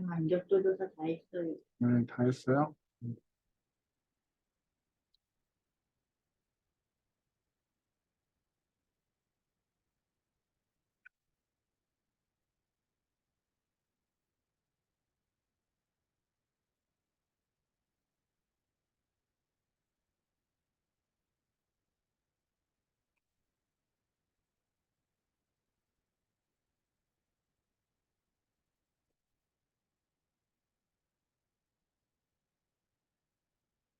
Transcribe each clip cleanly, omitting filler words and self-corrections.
만족도 조사 다 했어요. 다 했어요?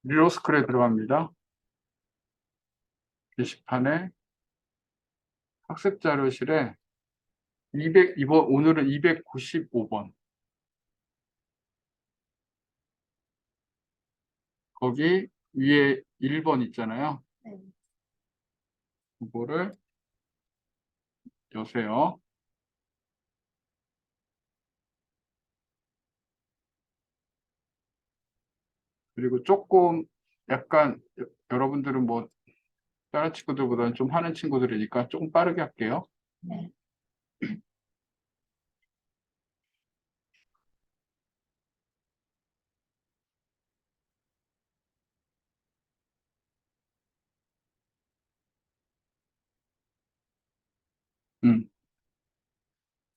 리로스쿨에 들어갑니다. 게시판에 학습 자료실에 오늘은 295번. 거기 위에 1번 있잖아요. 네. 그거를 여세요. 그리고 조금 약간 여러분들은 뭐 다른 친구들보다는 좀 하는 친구들이니까 조금 빠르게 할게요. 네.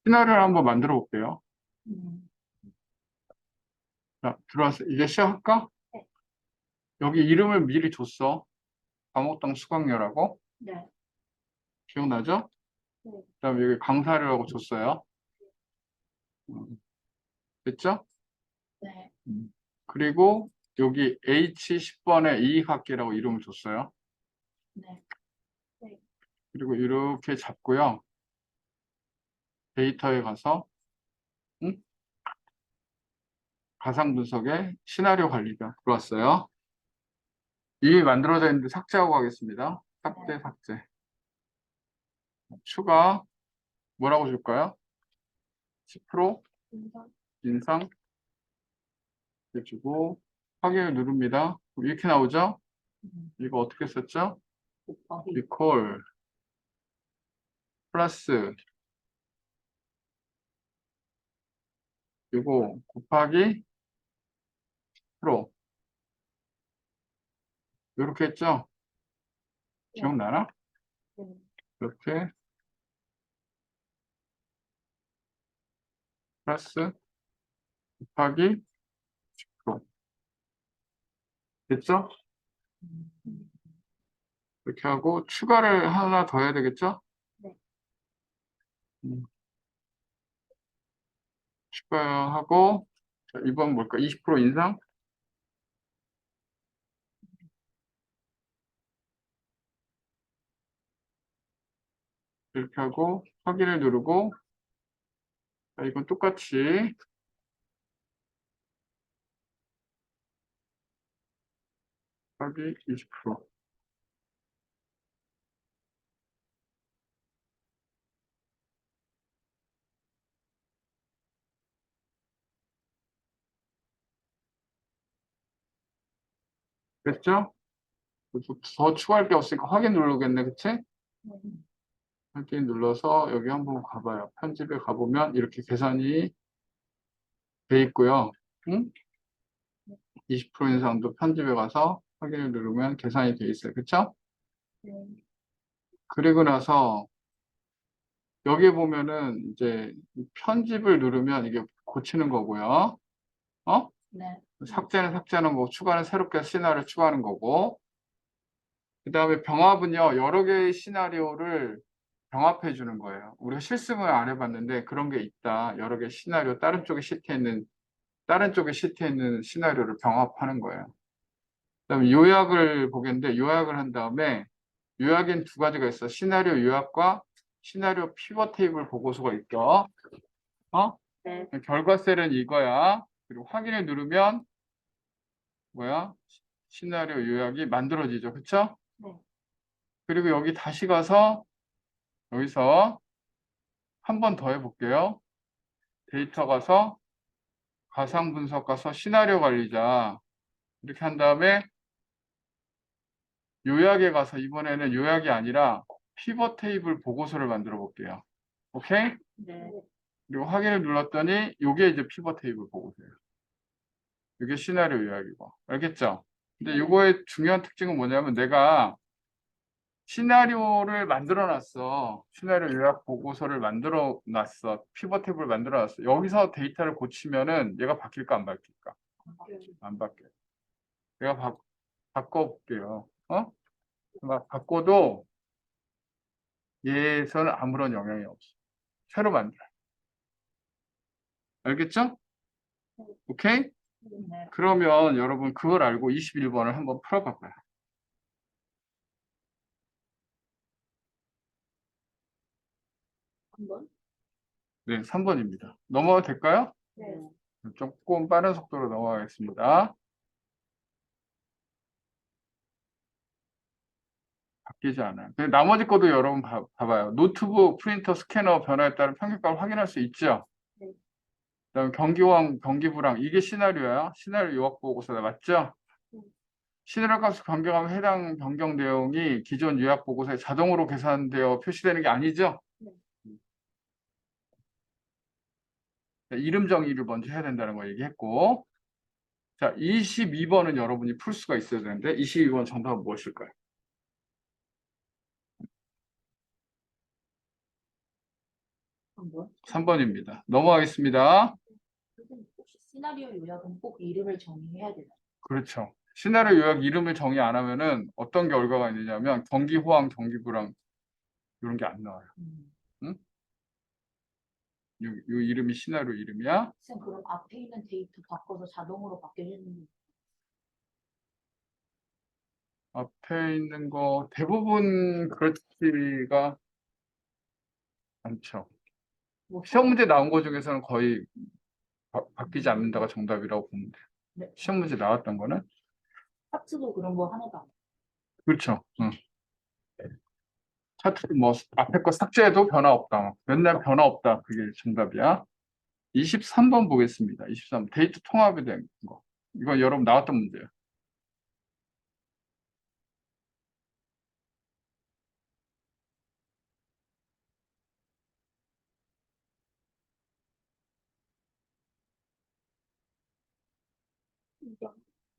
시나리오를 한번 만들어 볼게요. 음. 자, 들어왔어. 이제 시작할까? 네. 여기 이름을 미리 줬어. 감옥당 수강료라고. 네. 기억나죠? 네. 그다음에 여기 강사료라고 줬어요. 됐죠? 네. 그리고 여기 H10번에 이익학기라고 이름을 줬어요. 네. 그리고 이렇게 잡고요. 데이터에 가서 가상 분석에 시나리오 관리가 들어왔어요. 이미 만들어져 있는데 삭제하고 가겠습니다. 삭제, 삭제. 추가 뭐라고 줄까요? 10% 인상 해주고 확인을 누릅니다. 이렇게 나오죠? 이거 어떻게 썼죠? equal 플러스 이거 곱하기 프로 이렇게 했죠? 기억나나? 이렇게 플러스 곱하기 프로 됐죠? 이렇게 하고 추가를 하나 더 해야 되겠죠? 네. 추가하고 자, 이번 뭘까? 20% 인상? 이렇게 하고 확인을 누르고 자, 이건 똑같이 곱하기 20% 됐죠? 그래서 더 추가할 게 없으니까 확인 누르겠네, 그치? 확인 눌러서 여기 한번 가봐요. 편집에 가보면 이렇게 계산이 돼 있고요. 응? 20% 인상도 편집에 가서 확인을 누르면 계산이 돼 있어요. 그쵸? 그리고 나서 여기 보면은 이제 편집을 누르면 이게 고치는 거고요. 어? 네. 삭제는 삭제하는 거고 추가는 새롭게 시나리오를 추가하는 거고 그 다음에 병합은요 여러 개의 시나리오를 병합해 주는 거예요. 우리가 실습을 안 해봤는데 그런 게 있다. 여러 개의 시나리오 다른 쪽에 시트에 있는 시나리오를 병합하는 거예요. 그다음에 요약을 보겠는데 요약을 한 다음에 요약엔 두 가지가 있어. 시나리오 요약과 시나리오 피벗 테이블 보고서가 있죠. 네. 결과 셀은 이거야. 그리고 확인을 누르면 뭐야? 시나리오 요약이 만들어지죠. 그쵸? 네. 그리고 여기 다시 가서 여기서 한 번 더 해볼게요. 데이터 가서 가상 분석 가서 시나리오 관리자 이렇게 한 다음에 요약에 가서 이번에는 요약이 아니라 피벗 테이블 보고서를 만들어 볼게요. 오케이? 네. 그리고 확인을 눌렀더니 요게 이제 피벗 테이블 보고서요. 이게 시나리오 요약이고. 알겠죠? 근데 요거의 중요한 특징은 뭐냐면 내가 시나리오를 만들어 놨어. 시나리오 요약 보고서를 만들어 놨어. 피벗 테이블을 만들어 놨어. 여기서 데이터를 고치면은 얘가 바뀔까 안 바뀔까? 안 바뀌어요. 내가 바꿔볼게요. 막 바꿔도 얘에서는 아무런 영향이 없어. 새로 만들어. 알겠죠? 오케이? 네. 그러면 여러분 그걸 알고 21번을 한번 풀어봐봐요. 한번. 네, 3번입니다. 넘어가도 될까요? 네. 조금 빠른 속도로 넘어가겠습니다. 바뀌지 않아요. 근데 나머지 것도 여러분 봐봐요. 노트북, 프린터, 스캐너 변화에 따른 평균값을 확인할 수 있죠? 네. 그다음 경기왕, 경기불황 이게 시나리오야. 시나리오 요약 보고서다 맞죠? 네. 시나리오 값을 변경하면 해당 변경 내용이 기존 요약 보고서에 자동으로 계산되어 표시되는 게 아니죠? 네. 이름 정의를 먼저 해야 된다는 거 얘기했고, 자 22번은 여러분이 풀 수가 있어야 되는데 22번 정답은 무엇일까요? 한번. 3번입니다. 넘어가겠습니다. 선생님, 혹시 시나리오 요약은 꼭 이름을 정의해야 되나요? 그렇죠. 시나리오 요약 이름을 정의 안 하면은 어떤 결과가 있느냐면 경기 호황, 경기 불황 이런 게 안 나와요. 응? 요 이름이 시나리오 이름이야. 선생님, 그럼 앞에 있는 데이터 바꿔서 자동으로 바뀌는 앞에 있는 거 대부분 그렇지가 않죠. 뭐 시험 문제 나온 거 중에서는 거의 바뀌지 않는다가 정답이라고 보면 돼요. 네. 시험 문제 나왔던 거는 파트도 그런 거 하나도 안 그렇죠. 응. 차트 뭐 앞에 거 삭제해도 변화 없다. 맨날 변화 없다. 그게 정답이야. 23번 보겠습니다. 23번 데이터 통합에 대한 거. 이거 여러분 나왔던 문제예요.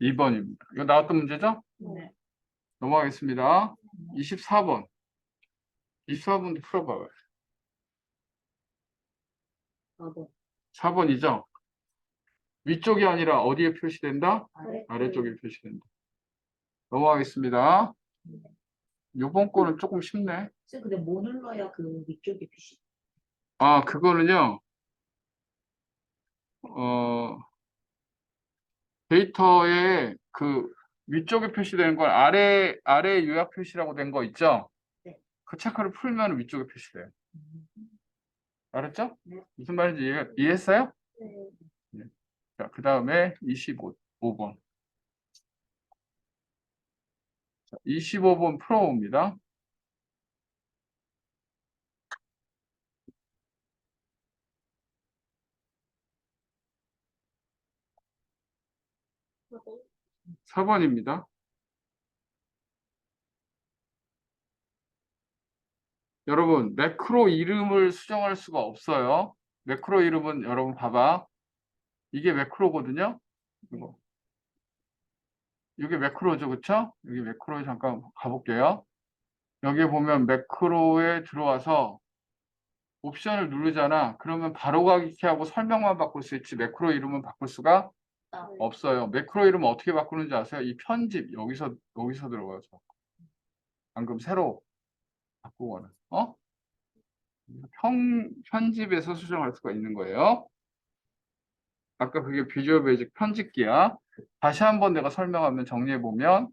2번입니다. 이거 나왔던 문제죠? 네. 넘어가겠습니다. 24번. 24번도 풀어봐요. 4번. 4번이죠? 위쪽이 아니라 어디에 표시된다? 아래. 아래쪽에 표시된다. 넘어가겠습니다. 요번 거는 조금 쉽네. 선생님, 근데 뭐 눌러야 그 위쪽에 표시? 아, 그거는요. 어, 데이터에 그 위쪽에 표시되는 건 아래 요약 표시라고 된 거 있죠? 네. 그 체크를 풀면 위쪽에 표시돼요. 알았죠? 네. 무슨 말인지 이해했어요? 네. 자, 그 다음에 25번. 25번 풀어봅니다. 네. 4번입니다. 여러분, 매크로 이름을 수정할 수가 없어요. 매크로 이름은 여러분 봐봐. 이게 매크로거든요. 이거. 이게 매크로죠, 그쵸? 여기 매크로에 잠깐 가볼게요. 여기 보면 매크로에 들어와서 옵션을 누르잖아. 그러면 바로 가기 키하고 설명만 바꿀 수 있지 매크로 이름은 바꿀 수가 없어요. 매크로 이름 어떻게 바꾸는지 아세요? 이 편집 여기서 들어가서 방금 새로 바꾸거나 편집에서 수정할 수가 있는 거예요. 아까 그게 비주얼 베이직 편집기야. 다시 한번 내가 설명하면 정리해 보면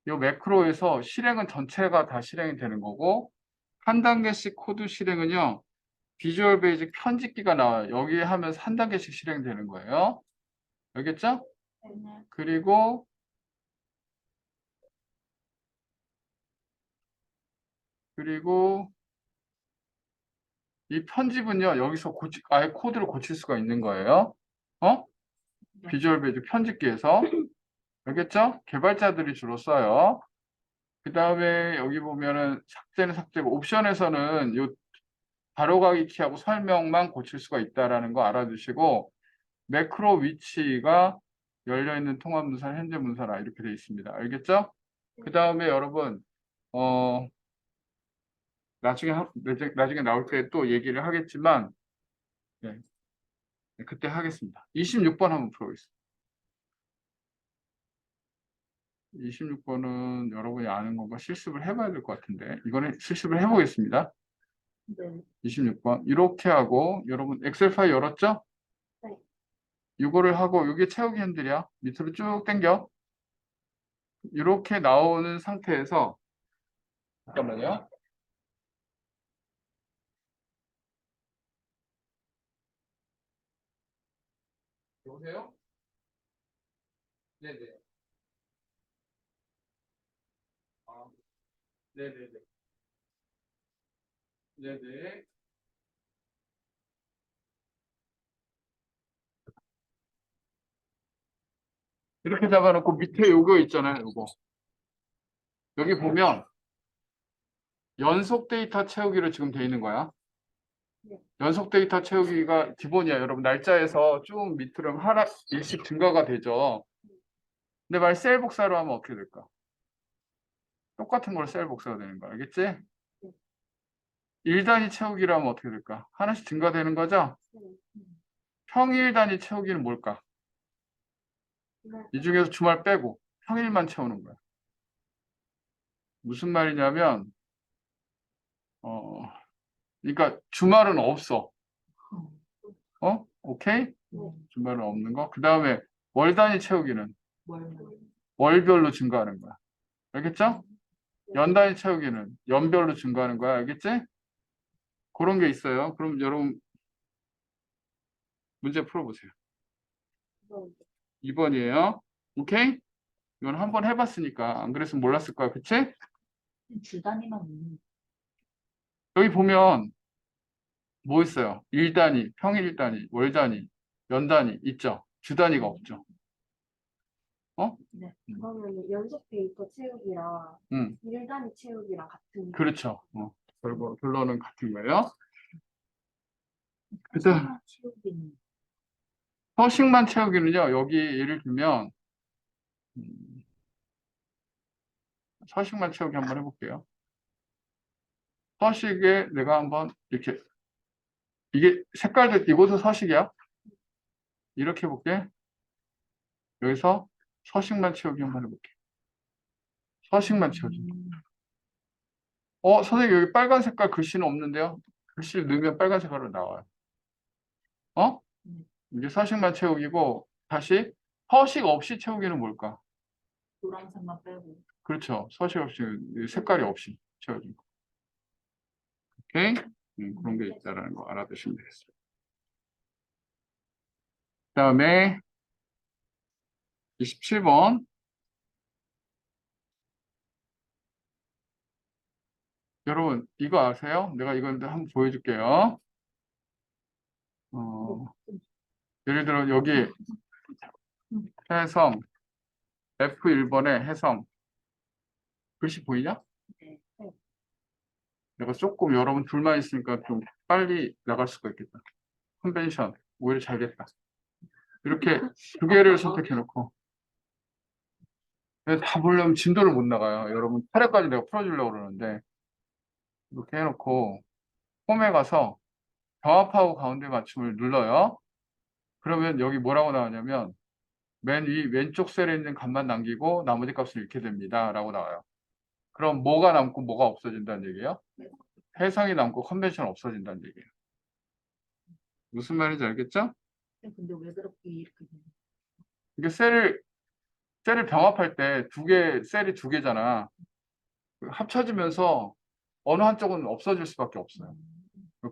이 매크로에서 실행은 전체가 다 실행이 되는 거고 한 단계씩 코드 실행은요. 비주얼 베이직 편집기가 나와요. 여기에 하면서 한 단계씩 실행되는 거예요. 알겠죠? 그리고 이 편집은요. 여기서 아예 코드를 고칠 수가 있는 거예요. 비주얼 베이직 편집기에서. 알겠죠? 개발자들이 주로 써요. 그 다음에 여기 보면은 삭제는 삭제고 옵션에서는 요 가로가기 키하고 설명만 고칠 수가 있다라는 거 알아두시고 매크로 위치가 열려있는 통합문서 현재 문서라 이렇게 되어 있습니다. 알겠죠? 그 다음에 여러분 나중에 나올 때 또 얘기를 하겠지만 네, 그때 하겠습니다. 26번 한번 풀어보겠습니다. 26번은 여러분이 아는 건가 실습을 해봐야 될 것 같은데 이거는 실습을 해보겠습니다. 네. 26번 이렇게 하고 여러분 엑셀 파일 열었죠? 네. 이거를 하고 이게 채우기 핸들이야. 밑으로 쭉 당겨. 이렇게 나오는 상태에서 잠깐만요. 여보세요? 네네. 아, 네네네. 네네. 이렇게 잡아놓고 밑에 요거 있잖아요. 요거. 여기 보면 연속 데이터 채우기로 지금 돼 있는 거야. 네. 연속 데이터 채우기가 기본이야. 여러분 날짜에서 쭉 밑으로 하나 일씩 증가가 되죠. 근데 만약 셀 복사로 하면 어떻게 될까? 똑같은 걸 셀 복사가 되는 거야. 알겠지? 네. 1단위 채우기로 하면 어떻게 될까? 하나씩 증가되는 거죠? 네. 평일 단위 채우기는 뭘까? 이 중에서 주말 빼고 평일만 채우는 거야. 무슨 말이냐면 그러니까 주말은 없어. 오케이? 주말은 없는 거. 그 다음에 월 단위 채우기는 월별로 증가하는 거야. 알겠죠? 연 단위 채우기는 연별로 증가하는 거야. 알겠지? 그런 게 있어요. 그럼 여러분 문제 풀어보세요. 2번이에요. 오케이? 이건 한번 해봤으니까 안 그랬으면 몰랐을 거야. 그치? 주 단위만 있는. 여기 보면 뭐 있어요? 일 단위, 평일 단위, 월 단위, 연 단위 있죠? 주 단위가 없죠. 네. 그러면 연속 데이터 채우기랑 음, 일 단위 채우기랑 같은 그렇죠. 결론은 같은 거예요. 그다음 채우기는 서식만 채우기는요. 여기 예를 들면 서식만 채우기 한번 해볼게요. 서식에 내가 한번 이렇게 이게 색깔도 이곳은 서식이야. 이렇게 해볼게. 여기서 서식만 채우기 한번 해볼게. 서식만 채우기. 선생님 여기 빨간 색깔 글씨는 없는데요. 글씨를 넣으면 빨간 색깔로 나와요. 이게 서식만 채우기고 다시 서식 없이 채우기는 뭘까? 노란색만 빼고. 그렇죠. 서식 없이 색깔이 없이 채워진 거. 오케이? 그런 게 있다라는 거 알아두시면 되겠습니다. 그 다음에 27번. 여러분 이거 아세요? 내가 이거 한번 보여줄게요. 예를 들어 여기 해성 F1번에 해성 글씨 보이냐? 네. 내가 조금 여러분 둘만 있으니까 좀 빨리 나갈 수가 있겠다. 컨벤션 오히려 잘 됐다. 이렇게 두 개를 선택해 놓고 다 보려면 진도를 못 나가요. 여러분 8회까지 내가 풀어주려고 그러는데 이렇게 해놓고 홈에 가서 병합하고 가운데 맞춤을 눌러요. 그러면 여기 뭐라고 나오냐면 맨 위 왼쪽 셀에 있는 값만 남기고 나머지 값은 이렇게 됩니다 라고 나와요. 그럼 뭐가 남고 뭐가 없어진다는 얘기예요? 해상이 남고 컨벤션 없어진다는 얘기예요. 무슨 말인지 알겠죠? 근데 왜 그렇게 이렇게 되는 이게 셀을 병합할 때 셀이 두 개잖아. 합쳐지면서 어느 한쪽은 없어질 수밖에 없어요.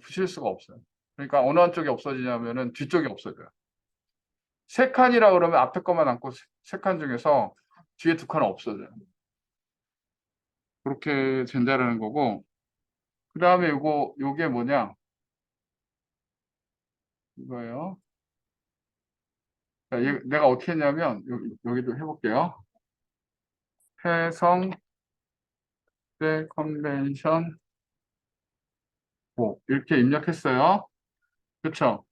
붙일 수가 없어요. 그러니까 어느 한쪽이 없어지냐면은 뒤쪽이 없어져요. 세 칸이라 그러면 앞에 것만 남고 세 칸 중에서 뒤에 두 칸은 없어져요. 그렇게 된다라는 거고. 그 다음에 요게 뭐냐? 이거예요. 자, 내가 어떻게 했냐면 여기도 해볼게요. 해성 때 컨벤션 넣고 이렇게 입력했어요. 그쵸?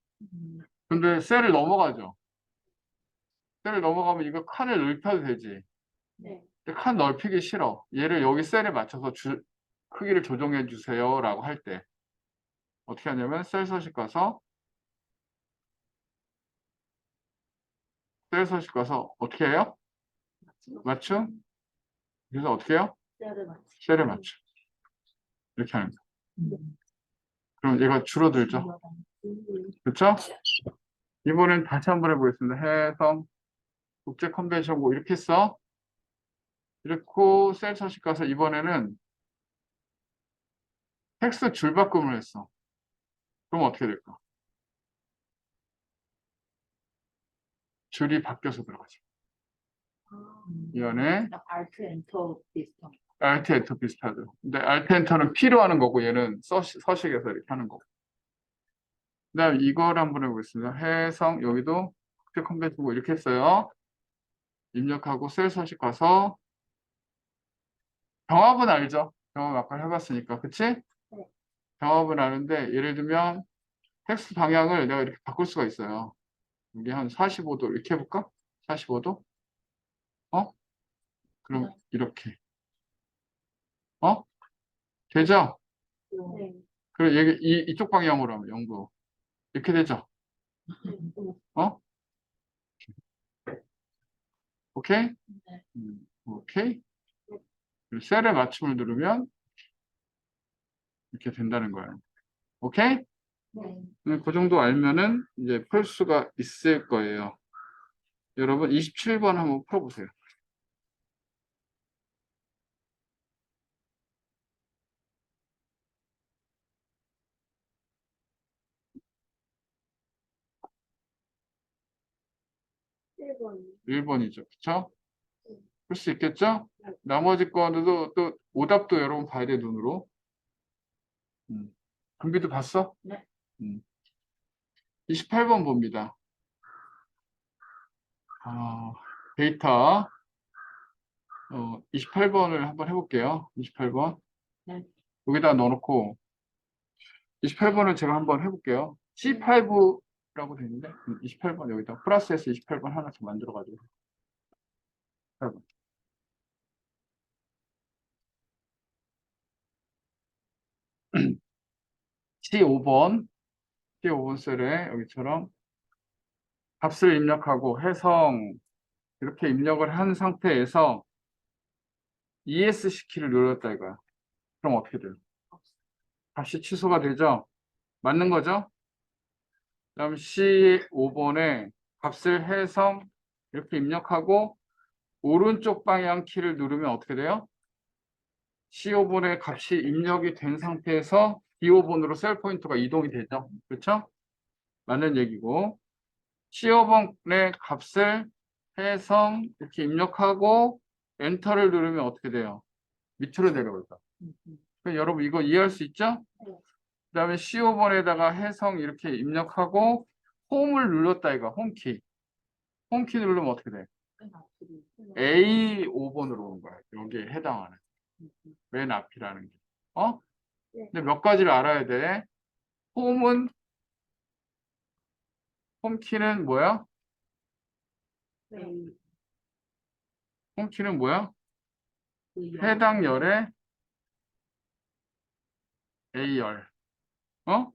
근데 셀을 넘어가죠. 셀을 넘어가면 이거 칸을 넓혀도 되지. 네. 근데 칸 넓히기 싫어. 얘를 여기 셀에 맞춰서 크기를 조정해 주세요 라고 할 때 어떻게 하냐면 셀 서식 가서 어떻게 해요? 맞춤? 그래서 어떻게 해요? 셀을 맞추. 셀을 맞춰. 이렇게 하는 거야. 그럼 얘가 줄어들죠. 그렇죠? 이번엔 다시 한번 해보겠습니다. 해성 국제 컨벤션고 이렇게 써. 이렇게 셀 서식 가서 이번에는 텍스트 줄바꿈을 했어. 그럼 어떻게 될까? 줄이 바뀌어서 들어가죠. 이 안에 알트 엔터 비슷한. Alt 엔터 비슷하죠. 근데 Alt 엔터는 P로 하는 거고 얘는 서식에서 이렇게 하는 거고. 그다음 이걸 한번 해보겠습니다. 해성 여기도 국제 컨벤션고 이렇게 했어요. 입력하고 셀 서식 가서 병합은 알죠? 병합 아까 해봤으니까, 그치? 네. 병합은 아는데 예를 들면 텍스트 방향을 내가 이렇게 바꿀 수가 있어요. 여기 한 45도 이렇게 해볼까? 45도? 어? 그럼 이렇게. 어? 되죠? 네. 그럼 이쪽 방향으로 하면 0도. 이렇게 되죠? 어? 오케이? 네. 오케이? 그리고 셀의 맞춤을 누르면 이렇게 된다는 거예요. 오케이? 네. 그 정도 알면은 이제 풀 수가 있을 거예요. 여러분 27번 한번 풀어보세요. 일본. 1번이죠. 그쵸? 풀 수 있겠죠? 나머지 거도 또 오답도 여러분 봐야 돼, 눈으로. 금비도 봤어? 네. 28번 봅니다. 데이터 28번을 한번 해볼게요. 28번. 네. 여기다 넣어놓고 28번을 제가 한번 해볼게요. C5라고 되어 있는데 28번 여기다 플러스해서 28번 하나 더 만들어가지고 28번. C5번 셀에 여기처럼 값을 입력하고 해성 이렇게 입력을 한 상태에서 ESC 키를 눌렀다 이거야. 그럼 어떻게 돼요? 값이 취소가 되죠? 맞는 거죠? 그다음 C5번에 값을 해성 이렇게 입력하고 오른쪽 방향 키를 누르면 어떻게 돼요? C5번의 값이 입력이 된 상태에서 D5번으로 셀 포인터가 이동이 되죠. 그렇죠? 맞는 얘기고 C5번의 값을 해성 이렇게 입력하고 엔터를 누르면 어떻게 돼요? 밑으로 내려올까? 여러분 이거 이해할 수 있죠? 네. 그 다음에 C5번에다가 해성 이렇게 입력하고 홈을 눌렀다 이거 홈키. 홈키 누르면 어떻게 돼? A5번으로 오는 거야. 여기에 해당하는. 맨 앞이라는 게. 네. 근데 몇 가지를 알아야 돼. 홈키는 뭐야? 네. 홈키는 뭐야? 해당 열의 A열. 어?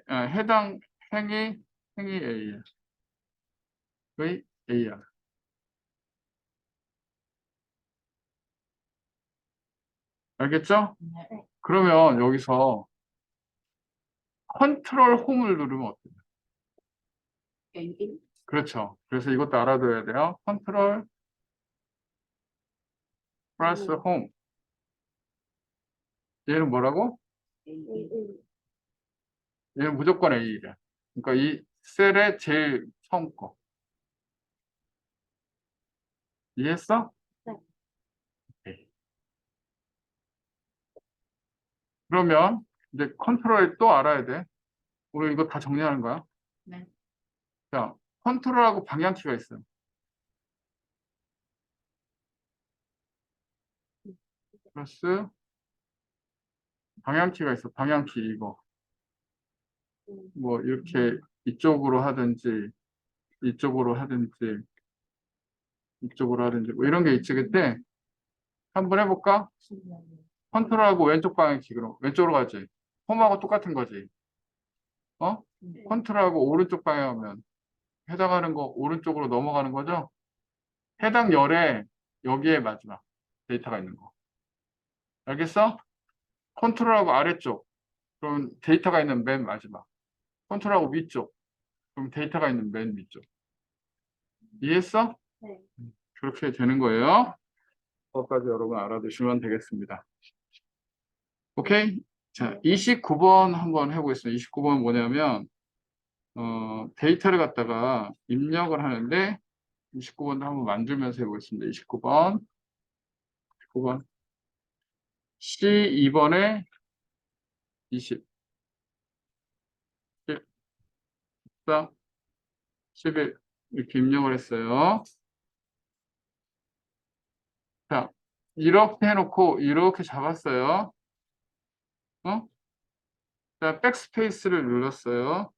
해당 행위 A열. 의 A열. 알겠죠? 네. 그러면 여기서 컨트롤 홈을 누르면 어때요? A1. 그렇죠. 그래서 이것도 알아둬야 돼요. 컨트롤 플러스 홈. 얘는 뭐라고? A1. 얘는 무조건 A래. 그러니까 이 셀의 제일 처음 거. 이해했어? 네. 오케이. 그러면 이제 컨트롤 또 알아야 돼. 우리 이거 다 정리하는 거야. 네. 자, 컨트롤하고 방향키가 있어요. 플러스 방향키가 있어. 방향키 이거. 음. 뭐 이렇게 이쪽으로 하든지 이쪽으로 하든지 이쪽으로 하든지 뭐 이런 게 있지. 그때 한번 해볼까? 컨트롤하고 왼쪽 방향키 그럼 왼쪽으로 가지. 홈하고 똑같은 거지. 어? 컨트롤하고 오른쪽 방향하면 해당하는 거 오른쪽으로 넘어가는 거죠? 해당 열에 여기에 마지막 데이터가 있는 거. 알겠어? 컨트롤하고 아래쪽. 그럼 데이터가 있는 맨 마지막. 컨트롤하고 위쪽. 그럼 데이터가 있는 맨 위쪽. 이해했어? 네. 그렇게 되는 거예요. 그것까지 여러분 알아두시면 되겠습니다. 오케이? 자, 29번 한번 해보겠습니다. 29번 뭐냐면, 데이터를 갖다가 입력을 하는데, 29번도 한번 만들면서 해보겠습니다. 29번. 29번. C2번에 20. 14, 11. 이렇게 입력을 했어요. 자, 이렇게 해놓고, 이렇게 잡았어요. 자, 백스페이스를 눌렀어요.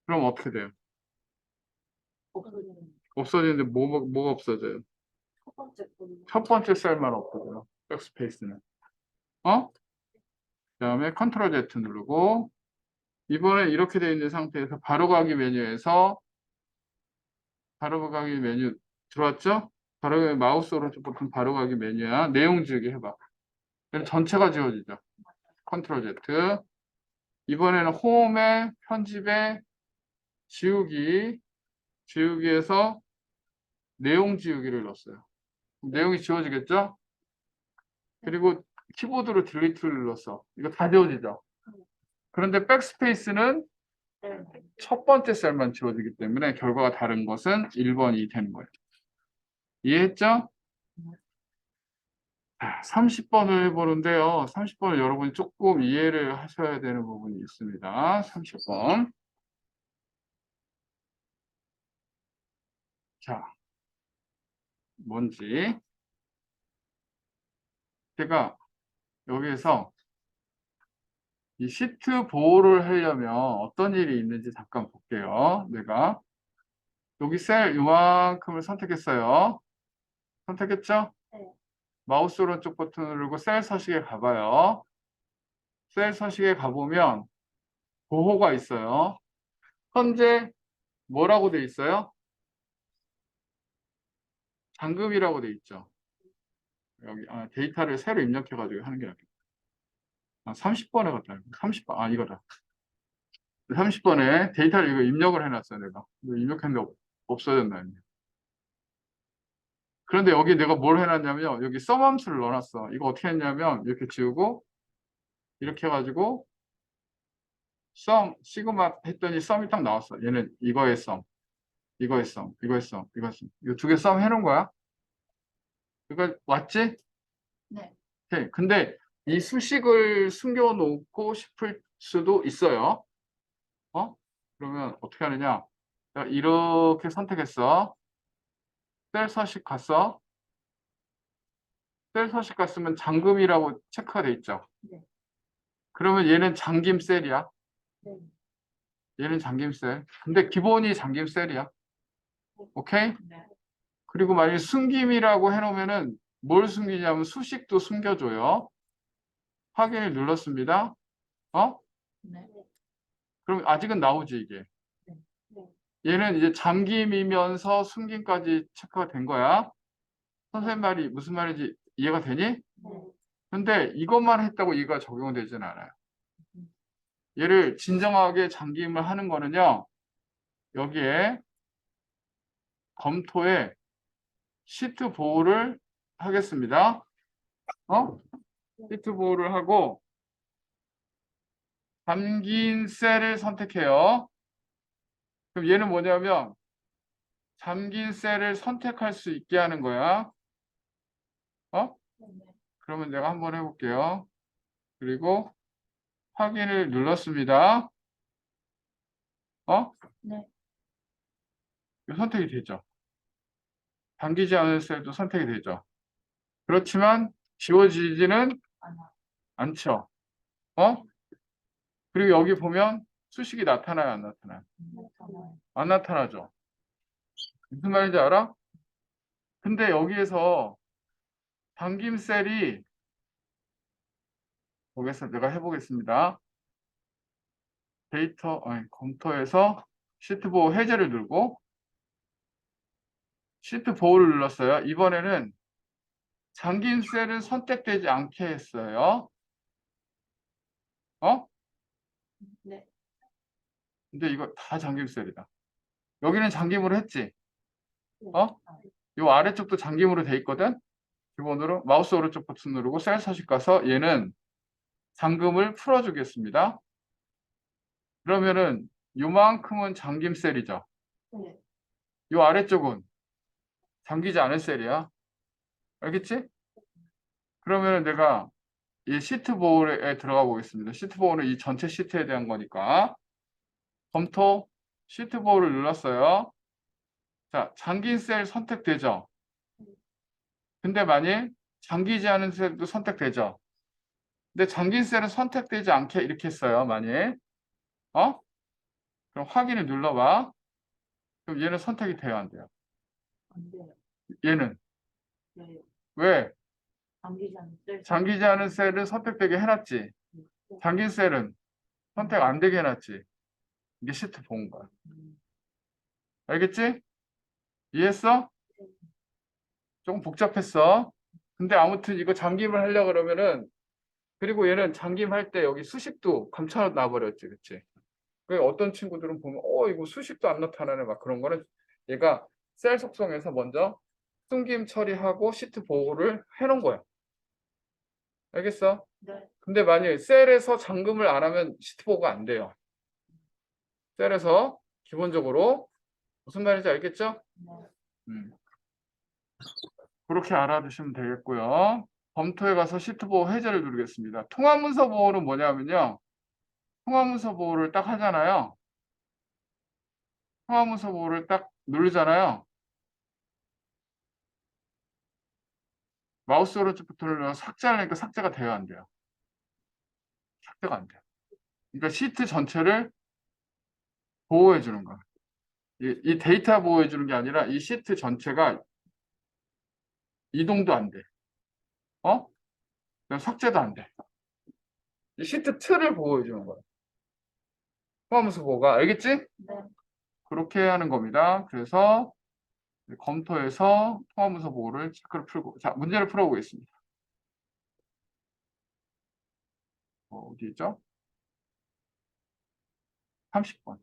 그럼 어떻게 돼요? 없어지는 없어지는데 뭐가 없어져요? 첫 번째 분. 첫 번째 셀만 없어져요. 백스페이스는. 그다음에 컨트롤 Z 누르고 이번에 이렇게 되어 있는 상태에서 바로가기 메뉴에서 바로가기 메뉴 들어왔죠? 바로 마우스 오른쪽 버튼 바로가기 메뉴야. 내용 지우기 해봐. 그럼 전체가 지워지죠. 컨트롤 Z. 이번에는 홈에 편집에 지우기에서 내용 지우기를 넣었어요. 내용이 지워지겠죠? 그리고 키보드로 딜리트를 눌렀어. 이거 다 지워지죠? 그런데 백스페이스는 네. 첫 번째 셀만 지워지기 때문에 결과가 다른 것은 1번이 되는 거예요. 이해했죠? 30번을 해보는데요. 30번을 여러분이 조금 이해를 하셔야 되는 부분이 있습니다. 30번. 자, 뭔지. 제가 여기에서 이 시트 보호를 하려면 어떤 일이 있는지 잠깐 볼게요. 내가 여기 셀 이만큼을 선택했어요. 선택했죠? 네. 마우스 오른쪽 버튼 누르고 셀 서식에 가봐요. 셀 서식에 가보면 보호가 있어요. 현재 뭐라고 돼 있어요? 잠금이라고 돼 있죠. 여기 데이터를 새로 입력해가지고 하는 게 낫겠다. 30번에 갔다. 30번 이거다. 30번에 데이터를 이거 입력을 해놨어요. 내가 이거 입력했는데 없어졌나. 그런데 여기 내가 뭘 해놨냐면 여기 썸 함수를 넣어놨어. 이거 어떻게 했냐면 이렇게 지우고 이렇게 해가지고 썸 시그마 했더니 썸이 딱 나왔어. 얘는 이거의 썸, 이거의 썸, 이거의 썸, 이거의 썸. 이거 두 개 썸 해놓은 거야. 이거 왔지? 네. 오케이. 근데 이 수식을 숨겨놓고 싶을 수도 있어요. 그러면 어떻게 하느냐? 내가 이렇게 선택했어. 셀 서식 갔어. 셀 서식 갔으면 잠금이라고 체크가 돼 있죠. 네. 그러면 얘는 잠김 셀이야. 네. 얘는 잠김 셀. 근데 기본이 잠김 셀이야. 오케이? 네. 그리고 만약에 숨김이라고 해놓으면은 뭘 숨기냐면 수식도 숨겨줘요. 확인을 눌렀습니다. 네. 그럼 아직은 나오지 이게. 네. 얘는 이제 잠김이면서 숨김까지 체크가 된 거야. 선생님 말이 무슨 말인지 이해가 되니? 네. 근데 이것만 했다고 이가 적용되지는 않아요. 얘를 진정하게 잠김을 하는 거는요. 여기에 검토에 시트 보호를 하겠습니다. 시트 보호를 하고 잠긴 셀을 선택해요. 그럼 얘는 뭐냐면 잠긴 셀을 선택할 수 있게 하는 거야. 네. 그러면 내가 한번 해볼게요. 그리고 확인을 눌렀습니다. 네. 선택이 되죠. 잠기지 않은 셀도 선택이 되죠. 그렇지만 지워지지는 아니야. 않죠. 어? 그리고 여기 보면 수식이 나타나요, 안 나타나요? 나타나요. 안 나타나죠. 무슨 말인지 알아? 근데 여기에서 당김셀이 내가 해보겠습니다. 검토해서 시트 보호 해제를 누르고 시트 보호를 눌렀어요. 이번에는 잠긴 셀은 선택되지 않게 했어요. 어? 네. 근데 이거 다 잠김 셀이다. 여기는 잠김으로 했지? 네. 어? 요 아래쪽도 잠김으로 돼 있거든? 기본으로 마우스 오른쪽 버튼 누르고 셀 서식 가서 얘는 잠금을 풀어주겠습니다. 그러면은 요만큼은 잠김 셀이죠. 네. 요 아래쪽은 잠기지 않은 셀이야. 알겠지? 그러면은 내가 이 시트 보호에 들어가 보겠습니다. 시트 보호는 이 전체 시트에 대한 거니까. 검토 시트 보호를 눌렀어요. 자, 잠긴 셀 선택되죠? 근데 만일 잠기지 않은 셀도 선택되죠? 근데 잠긴 셀은 선택되지 않게 이렇게 했어요. 만일. 어? 그럼 확인을 눌러봐. 그럼 얘는 선택이 돼요, 안 돼요? 안 돼요. 얘는. 네. 왜? 잠기지 않는 셀. 잠기지 않은 셀을 선택되게 해놨지. 잠긴 셀은 선택 안 되게 해놨지. 이게 시트 보호인 거야. 알겠지? 이해했어? 조금 복잡했어. 근데 아무튼 이거 잠김을 하려고 그러면은 그리고 얘는 잠김할 때 여기 수식도 감춰 놔버렸지. 그치? 그러니까 어떤 친구들은 보면 이거 수식도 안 나타나네 막 그런 거는 얘가 셀 속성에서 먼저 숨김 처리하고 시트 보호를 해놓은 거야. 알겠어? 네. 근데 만약에 셀에서 잠금을 안 하면 시트 보호가 안 돼요. 셀에서 기본적으로 무슨 말인지 알겠죠? 네. 그렇게 알아두시면 되겠고요. 검토에 가서 시트 보호 해제를 누르겠습니다. 통화문서 보호는 뭐냐면요. 통화문서 보호를 딱 하잖아요. 통화문서 보호를 딱 누르잖아요. 마우스 오른쪽 버튼을 눌러서 삭제하려니까 삭제가 돼요, 안 돼요? 삭제가 안 돼요. 그러니까 시트 전체를 보호해 주는 거야. 이 데이터 보호해 주는 게 아니라 이 시트 전체가 이동도 안 돼. 그냥 삭제도 안 돼. 이 시트 틀을 보호해 주는 거야. 통화문서 보호가. 알겠지? 네. 그렇게 하는 겁니다. 그래서 검토해서 통화문서 보호를 체크를 풀고, 자, 문제를 풀어보겠습니다. 어디 있죠? 30번.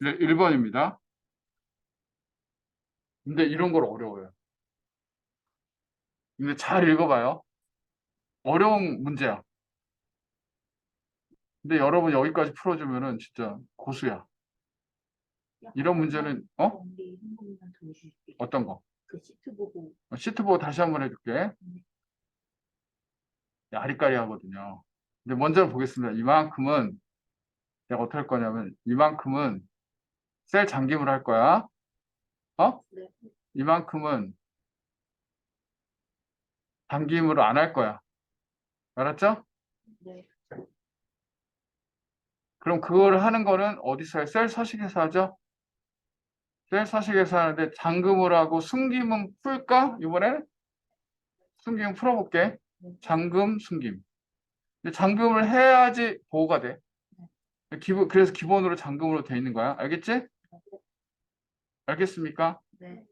네, 1번입니다. 근데 이런 걸 어려워요. 근데 잘 읽어봐요. 어려운 문제야. 근데 여러분 여기까지 풀어주면은 진짜 고수야. 이런 문제는 우리 한 번만 더 해주실게요. 어떤 거? 그 시트 보고. 시트 보호 다시 한번 해줄게. 아리까리 하거든요. 근데 먼저 보겠습니다. 이만큼은 내가 어떻게 할 거냐면 이만큼은 셀 잠김을 할 거야. 네. 이만큼은 잠김으로 안 할 거야. 알았죠? 네. 그럼 그걸 하는 거는 어디서 해요? 셀 서식에서 하죠? 셀 서식에서 하는데 잠금을 하고 숨김은 풀까? 이번에 숨김 풀어볼게. 잠금, 숨김. 근데 잠금을 해야지 보호가 돼. 그래서 기본으로 잠금으로 돼 있는 거야. 알겠지? 알겠습니까? 네.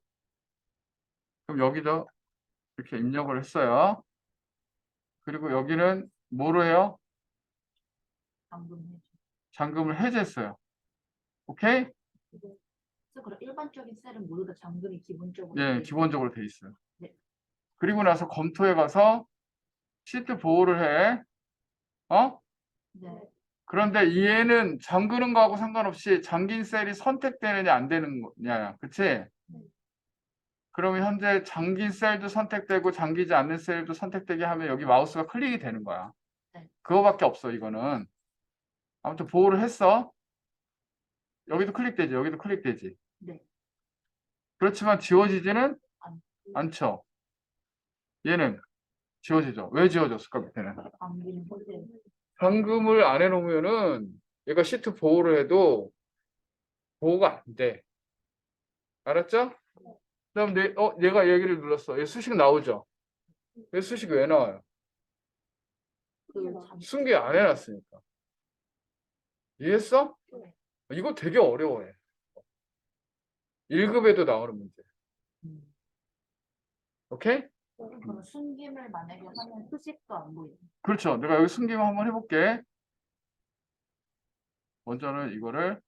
그럼 여기도 이렇게 입력을 했어요. 그리고 여기는 뭐로 해요? 방금 해줘. 잠금을 해제했어요. 오케이? 그래서 그런 일반적인 셀은 모두 다 잠금이 기본적으로. 네, 돼 기본적으로 돼 있어요. 네. 그리고 나서 검토에 가서 시트 보호를 해. 네. 그런데 얘는 잠그는 거하고 상관없이 잠긴 셀이 선택되느냐 안 되느냐. 그치? 그러면 현재 잠긴 셀도 선택되고 잠기지 않는 셀도 선택되게 하면 여기 마우스가 클릭이 되는 거야. 네. 그거밖에 없어, 이거는. 아무튼 보호를 했어. 여기도 클릭되지, 여기도 클릭되지. 네. 그렇지만 지워지지는 안, 않죠. 얘는 지워지죠. 왜 지워졌을까, 밑에는? 잠기는 소재. 잠금을 안 해놓으면은 얘가 시트 보호를 해도 보호가 안 돼. 알았죠? 그다음 얘가 얘기를 눌렀어. 얘 수식 나오죠? 얘 수식 왜 나와요? 그 잠, 숨기 안 해놨으니까. 이해했어? 네. 이거 되게 어려워해. 1급에도 나오는 문제. 오케이? 그럼 숨김을 만약에 하면 수식도 안 보여요. 그렇죠. 내가 여기 숨김 한번 해볼게. 먼저는 이거를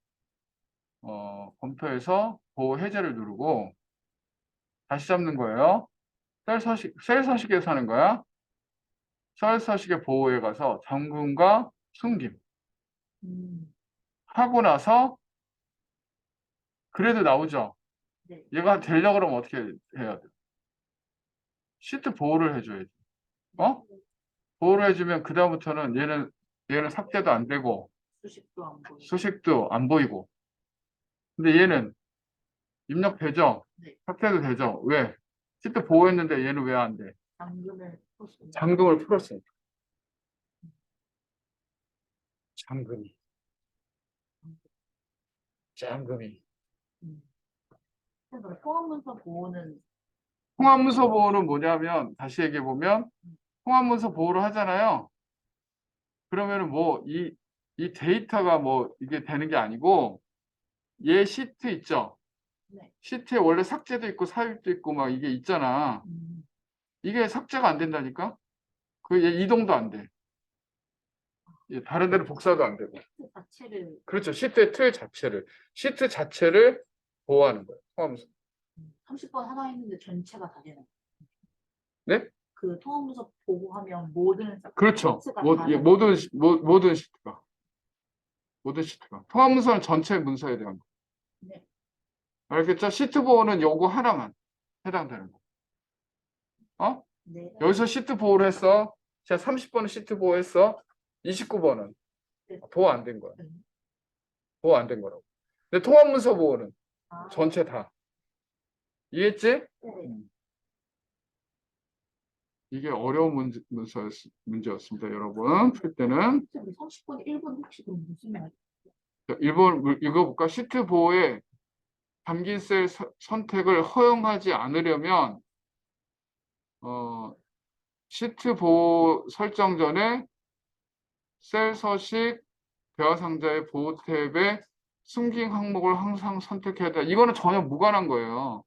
검토해서 보호 해제를 누르고 다시 잡는 거예요. 셀 서식에서 하는 거야. 셀 서식의 보호에 가서 잠금과 숨김 하고 나서 그래도 나오죠. 네. 얘가 되려고 그러면 어떻게 해야 돼? 시트 보호를 해줘야지. 어? 보호를 해주면 그 다음부터는 얘는 삭제도 안 되고 수식도 안 보여요. 수식도 안 보이고. 근데 얘는 입력되죠? 네. 삭제도 되죠? 왜? 시트 보호했는데 얘는 왜 안 돼? 잠금을 풀었어요. 잠금을 풀었으니까. 잠금이. 그래서 통합문서 보호는 통합문서 보호는 뭐냐면 다시 얘기해 보면 통합문서 보호를 하잖아요. 그러면은 뭐 이 데이터가 뭐 이게 되는 게 아니고 얘 시트 있죠? 네. 시트에 원래 삭제도 있고 삽입도 있고 막 이게 있잖아. 이게 삭제가 안 된다니까? 그 얘 이동도 안 돼. 얘 다른 데로 복사도 안 되고. 시트 자체를 그렇죠. 시트의 틀 자체를. 시트 자체를 보호하는 거예요. 통합문서. 30번 하나 했는데 전체가 다 되는. 네? 그 통합문서 보호하면 모든 그렇죠. 시트가 뭐, 다 예, 되는. 모든 시트가. 모든 시트가. 통합문서는 전체 문서에 대한 거. 네. 알겠죠? 시트 보호는 요거 하나만 해당되는 거. 어? 네. 여기서 시트 보호를 했어. 제가 30번은 시트 보호했어. 29번은 네. 보호 안 된 거야. 네. 보호 안 된 거라고. 근데 통합문서 보호는 아, 전체 다. 이해했지? 네. 이게 어려운 문제였습니다, 여러분. 풀 때는. 30번 1번 혹시 그럼 무슨 말? 1번 읽어볼까? 시트 보호에 담긴 셀 선택을 허용하지 않으려면 시트 보호 설정 전에 셀 서식 대화 상자의 보호 탭에 숨긴 항목을 항상 선택해야 돼. 이거는 전혀 무관한 거예요.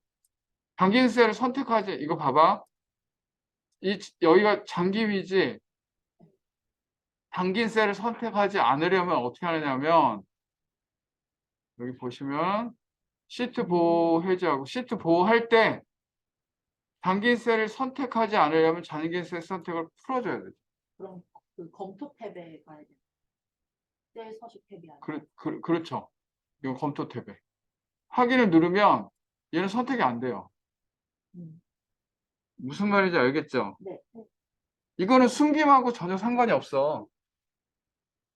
담긴 셀을 선택하지. 이거 봐봐. 여기가 잠김이지. 담긴 셀을 선택하지 않으려면 어떻게 하느냐면 여기 보시면 시트 보호 해제하고 시트 보호할 때 담긴 셀을 선택하지 않으려면 잠긴 셀 선택을 풀어줘야 돼. 그럼 그 검토 탭에 가야 돼. 셀 서식 탭이 아니라. 그렇죠. 이건 검토 탭에. 확인을 누르면 얘는 선택이 안 돼요. 음. 무슨 말인지 알겠죠? 네. 이거는 숨김하고 전혀 상관이 없어.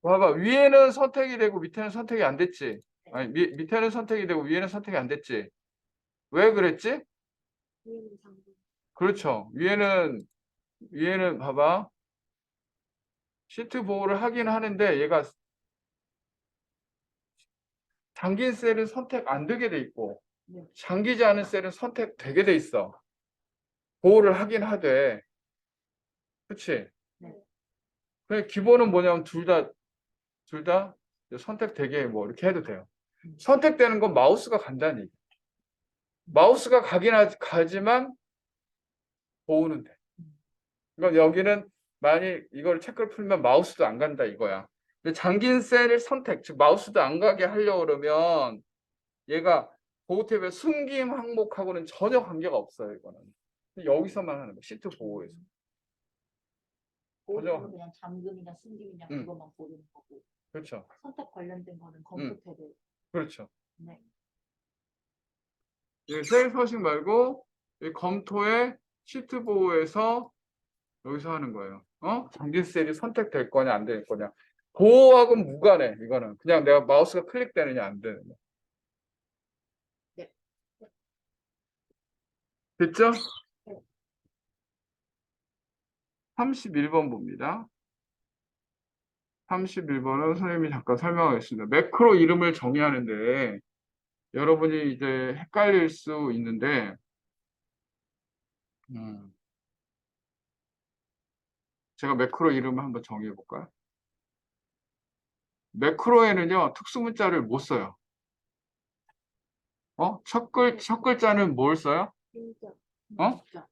봐봐. 위에는 선택이 되고 밑에는 선택이 안 됐지. 아니, 밑에는 선택이 되고 위에는 선택이 안 됐지. 왜 그랬지? 위에는 잠금. 그렇죠. 위에는 봐봐. 시트 보호를 하긴 하는데 얘가 잠긴 셀은 선택 안 되게 돼 있고 네. 잠기지 않은 셀은 선택되게 돼 있어. 보호를 하긴 하되. 그치? 네. 그냥 기본은 뭐냐면 둘 다 선택되게 뭐 이렇게 해도 돼요. 선택되는 건 마우스가 간다는 얘기. 마우스가 가지만 보호는 돼. 그러니까 여기는 만일 이걸 체크를 풀면 마우스도 안 간다 이거야. 근데 잠긴 셀을 선택, 즉 마우스도 안 가게 하려고 그러면 얘가 보호 탭의 숨김 항목하고는 전혀 관계가 없어요, 이거는. 여기서만 하는 거, 시트 보호에서. 보호는 그냥 잠금이나 숨김이냐 음. 그것만 보는 거고. 그렇죠. 선택 관련된 거는 검토 탭에. 그렇죠. 네. 셀 서식 말고 이 검토에 시트 보호에서 여기서 하는 거예요. 전기셀이 선택될 거냐 안 될 거냐. 보호하고는 무관해. 이거는 그냥 내가 마우스가 클릭되느냐 안 되느냐. 네. 됐죠? 31번 봅니다. 31번은 선생님이 잠깐 설명하겠습니다. 매크로 이름을 정의하는데 여러분이 이제 헷갈릴 수 있는데 제가 매크로 이름을 한번 정의해 볼까요? 매크로에는요 특수 문자를 못 써요. 첫 글자는 뭘 써요? 문자, 진짜.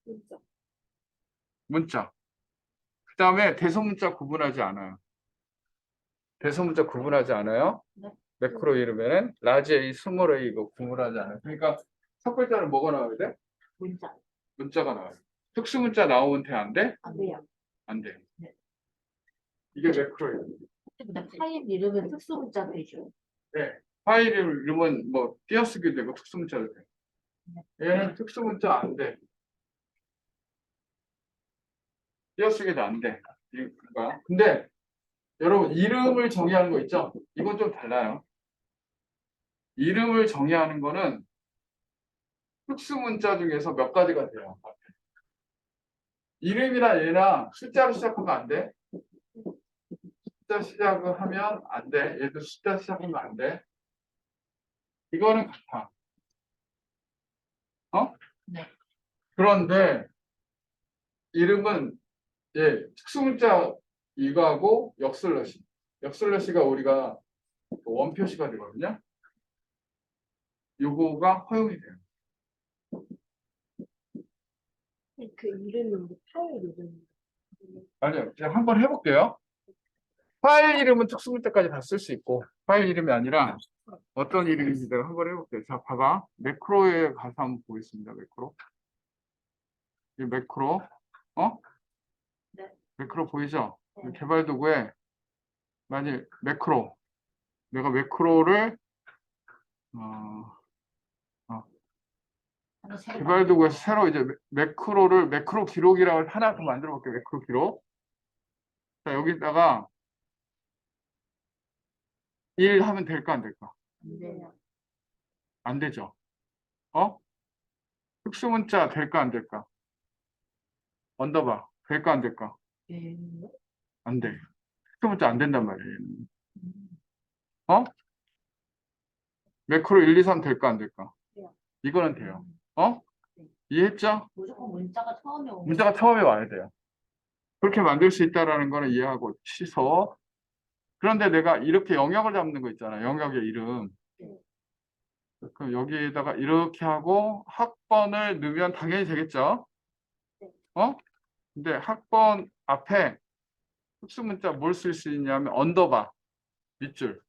문자. 문자. 그 다음에 대소문자 구분하지 않아요. 대소문자 구분하지 않아요. 네. 매크로 이름에는 라지 A, 스몰 A 이거 구분하지 않아요. 그러니까 첫 글자는 뭐가 나와야 돼? 문자. 문자가 나와요. 특수 문자 나오면 돼? 안 돼? 안 돼요. 안 돼요. 네. 이게 매크로 이름. 근데 파일 이름은 특수 문자 되죠. 네. 파일 이름은 뭐 띄어쓰기 되고 특수 문자도 돼. 얘는 특수 문자 안 돼. 띄어쓰기도 안 돼. 그러니까 근데 여러분 이름을 정의하는 거 있죠? 이건 좀 달라요. 이름을 정의하는 거는 특수 문자 중에서 몇 가지가 돼요. 이름이나 얘나 숫자로 시작하면 안 돼. 숫자 시작을 하면 안 돼. 얘도 숫자 시작하면 안 돼. 이거는 같아. 네. 그런데 이름은 특수 문자 이거하고 역슬러시. 역슬러시가 우리가 원표시가 되거든요. 요거가 허용이 돼요. 그 이름은 파일 이름. 아니요. 제가 한번 해볼게요. 파일 이름은 특수 문자까지 다 쓸 수 있고 파일 이름이 아니라 어떤 이름인지 내가 한번 해볼게요. 자, 봐봐. 매크로에 가서 한번 보겠습니다. 매크로. 이 매크로. 네. 매크로 보이죠? 네. 개발 도구에 만약 매크로. 내가 매크로를 개발 도구에서 새로 이제 매크로 기록이라고 하나 더 만들어 볼게요. 매크로 기록. 자, 여기다가 1 하면 될까 안 될까? 안 돼요. 안 되죠. 특수 문자 될까 안 될까? 언더바 될까 안 될까? 예. 안 돼. 특수 문자 안 된단 말이에요. 매크로 1, 2, 3 될까 안 될까? 돼요. 이거는 돼요. 이해했죠? 무조건 문자가 처음에 오면 문자가 처음에 와야 돼요. 그렇게 만들 수 있다라는 거는 이해하고 취소. 그런데 내가 이렇게 영역을 잡는 거 있잖아. 영역의 이름. 네. 그럼 여기에다가 이렇게 하고 학번을 넣으면 당연히 되겠죠? 네. 근데 학번 앞에 특수 문자 뭘 쓸 수 있냐면 언더바 밑줄.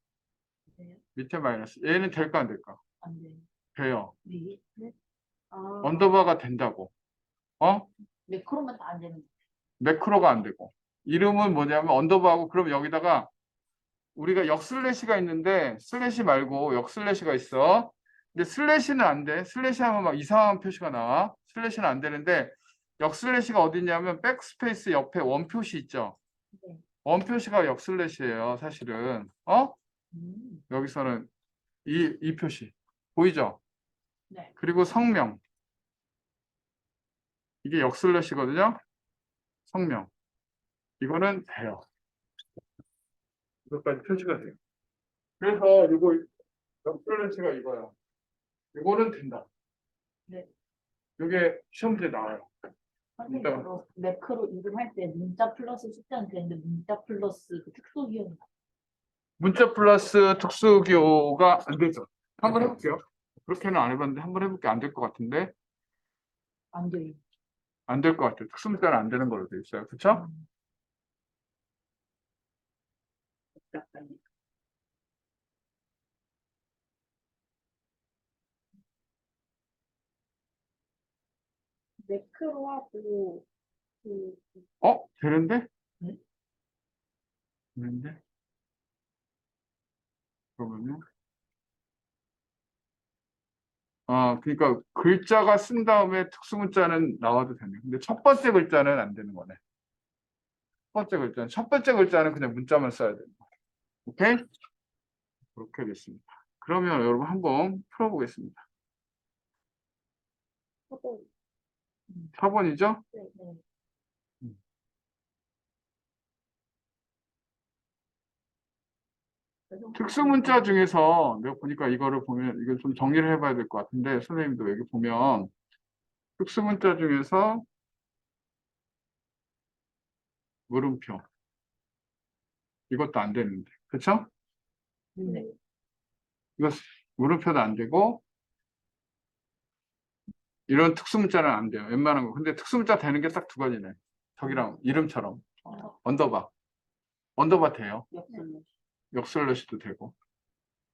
돼요. 밑에 마이너스. 얘는 될까 안 될까? 안 돼요. 돼요. 네. 아, 언더바가 된다고. 매크로만 다 안 되는 거예요. 매크로가 안 되고. 이름은 뭐냐면 언더바하고 그럼 여기다가 우리가 역슬래시가 있는데 슬래시 말고 역슬래시가 있어. 근데 슬래시는 안 돼. 슬래시 하면 막 이상한 표시가 나와. 슬래시는 안 되는데 역슬래시가 어디 있냐면 백스페이스 옆에 원표시 있죠. 네. 원표시가 역슬래시예요. 사실은. 여기서는 이 표시 보이죠? 네. 그리고 성명. 이게 역슬래시거든요. 성명. 이거는 돼요. 이것까지 표시가 돼요. 그래서 이거 역슬래시가 이거야. 이거는 된다. 네. 이게 시험 문제 나와요. 선생님, 매크로 이름할 때 문자 플러스 숫자는 되는데 문자 플러스 그 특수 기호는 문자 플러스 특수기호가 안 되죠. 한번 해볼게요. 그렇게는 안 해봤는데 한번 해볼게. 안 될 것 같은데 안 돼요. 안 될 것 같아요. 특수문자는 안 되는 걸로 돼 있어요. 그렇죠? 약간 매크로하고 그 되는데? 네? 되는데? 그러면은 그러니까 글자가 쓴 다음에 특수문자는 나와도 되네. 근데 첫 번째 글자는 안 되는 거네. 첫 번째 글자는 그냥 문자만 써야 돼. 오케이? 그렇게 됐습니다. 그러면 여러분 한번 풀어보겠습니다. 4번. 4번이죠? 네. 네. 특수문자 중에서 내가 보니까 이거를 보면 이걸 좀 정리를 해봐야 될 것 같은데 선생님도 여기 보면 특수문자 중에서 물음표 이것도 안 되는데 그쵸? 네. 이거 물음표도 안 되고 이런 특수문자는 안 돼요. 웬만한 거. 근데 특수문자 되는 게 딱 두 가지네. 저기랑 이름처럼 언더바 돼요. 역설로. 역슬래시도 되고.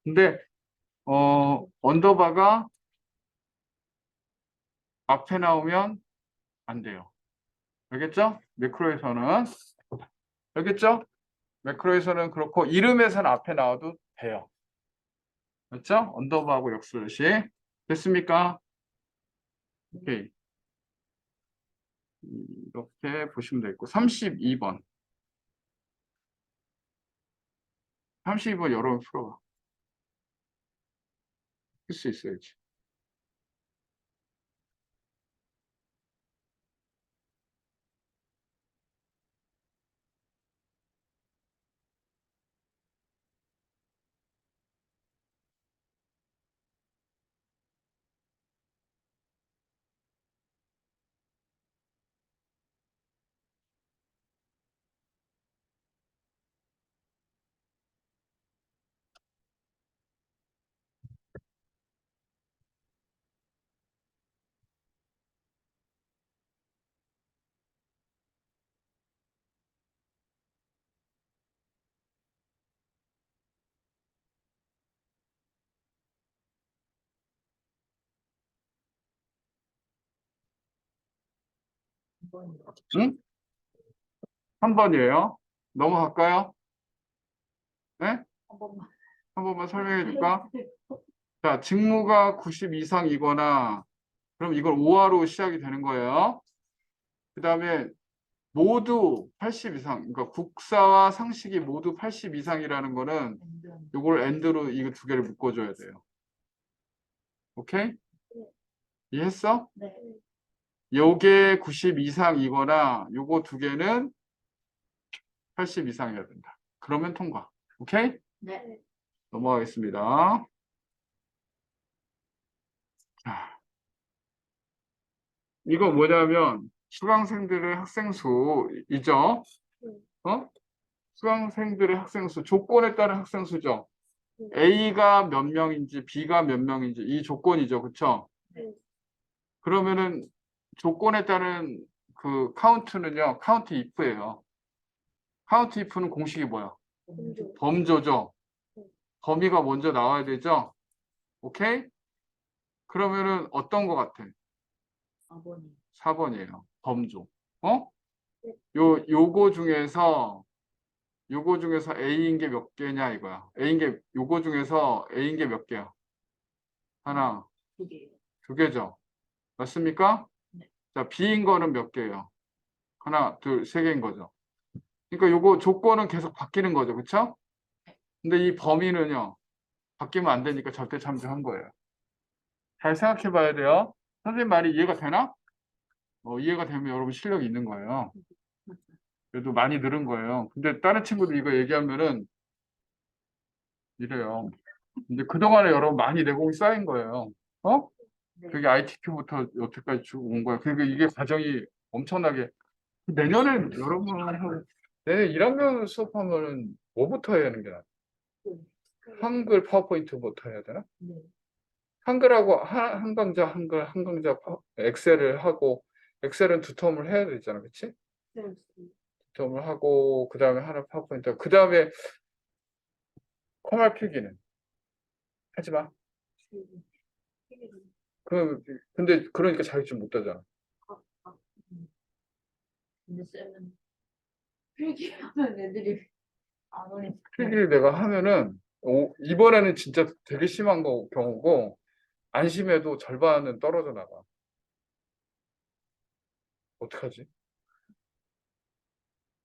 근데 언더바가 앞에 나오면 안 돼요. 알겠죠? 매크로에서는 알겠죠? 매크로에서는 그렇고 이름에서는 앞에 나와도 돼요. 그렇죠? 언더바하고 역슬래시 됐습니까? 오케이. 이렇게 보시면 되겠고 32번 여러분 풀어봐. 풀 수 있어야지. 응? 3번이에요. 넘어갈까요? 네? 한 번만. 한 번만 설명해 줄까? 자, 직무가 90 이상이거나 그럼 이걸 5화로 시작이 되는 거예요. 그 다음에 모두 80 이상, 그러니까 국사와 상식이 모두 80 이상이라는 거는 요걸 AND로 이거 두 개를 묶어줘야 돼요. 오케이? 이해했어? 네. 요게 90 이상이거나 요거 두 개는 80 이상이어야 된다. 그러면 통과. 오케이? 네. 넘어가겠습니다. 자, 이거 뭐냐면 수강생들의 학생 수이죠. 어? 수강생들의 학생 수, 조건에 따른 학생 수죠. A가 몇 명인지 B가 몇 명인지 이 조건이죠. 그쵸? 네. 그러면은 조건에 따른 그 카운트는요. 카운트 if예요. 카운트 if는 공식이 뭐야? 범조. 범조죠. 네. 범위가 먼저 나와야 되죠. 오케이? 그러면은 어떤 거 같아? 4번이. 4번이에요. 범조. 어? 네. 요거 중에서 A인 게 몇 개냐 이거야. 요거 중에서 A인 게 몇 개야? 하나, 두 개요. 두 개죠. 맞습니까? 네. 자, B인 거는 몇 개예요? 하나, 둘, 세 개인 거죠. 그러니까 요거 조건은 계속 바뀌는 거죠. 그쵸? 근데 이 범위는요. 바뀌면 안 되니까 절대 참조한 거예요. 잘 생각해 봐야 돼요. 선생님 말이 이해가 되나? 이해가 되면 여러분 실력이 있는 거예요. 그래도 많이 늘은 거예요. 근데 다른 친구들 이거 얘기하면은 이래요. 근데 그동안에 여러분 많이 내공이 쌓인 거예요. 어? 네. 그게 ITQ부터 여태까지 쭉 온 거예요. 그러니까 이게 과정이 엄청나게 내년에 여러분 내년 1학년 수업하면은 뭐부터 해야 하는 게 나아요? 한글 파워포인트부터 해야 되나? 네. 한글하고 한 강자 엑셀을 하고 엑셀은 두 텀을 해야 되잖아. 그치? 네. 두 텀을 하고 그 다음에 하나 파워포인트 그 다음에 컴활 필기는 하지 마. 근데 그러니까 자격증 못 따잖아. 근데 쌤은 필기하면 애들이 안 오니까. 필기를 내가 하면은 이번에는 진짜 되게 심한 경우고 안심해도 절반은 떨어져 나가. 어떡하지?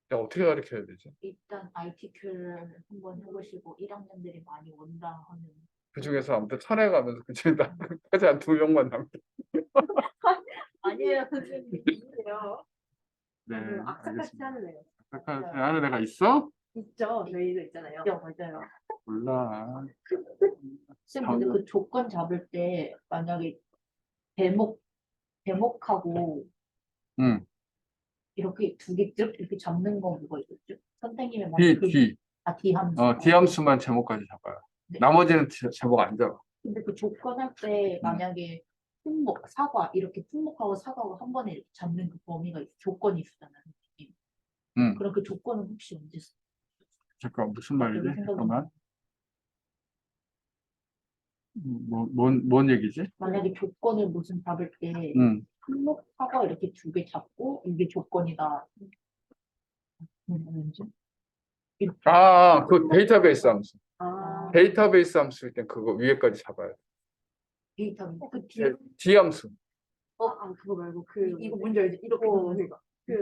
내가 어떻게 가르쳐야 되지? 일단 ITQ를 한번 해보시고 1학년들이 많이 온다 하면 그 중에서 아무튼 천에 가면서 그 중에 나까지 한 2명만 남겨. 아니에요 선생님. 있어요. 네, 악착같이 알겠습니다. 하는 애요. 잠깐 하는 애가 있어? 있죠. 저희도 있잖아요. 맞아요. 몰라. 쌤 근데 그 조건 잡을 때 만약에 대목하고 응. 이렇게 두 개 이렇게 잡는 거 뭐가 있었죠? 선생님의 D. D 함수. D 함수만 제목까지 잡아요. 네. 나머지는 제목 안 잡아. 근데 그 조건 할 때 만약에 품목, 사과 이렇게 품목하고 사과하고 한 번에 이렇게 잡는 그 범위가 조건이 있잖아요. 선생님. 응. 그럼 그 조건은 혹시 언제 써요? 잠깐 무슨 말이지? 생각이 잠깐만. 뭔 얘기지? 만약에 조건을 무슨 잡을 때 응. 품목, 사과 이렇게 두 개 잡고 이게 조건이다. 왠지? 이렇게 그 데이터베이스 함수. 아, 데이터베이스 함수일 땐 그거 위에까지 잡아요. 데이터 그 네, 뒤에 D 함수. 그거 말고 그 이거 뭔지 알지? 이렇게 그러니까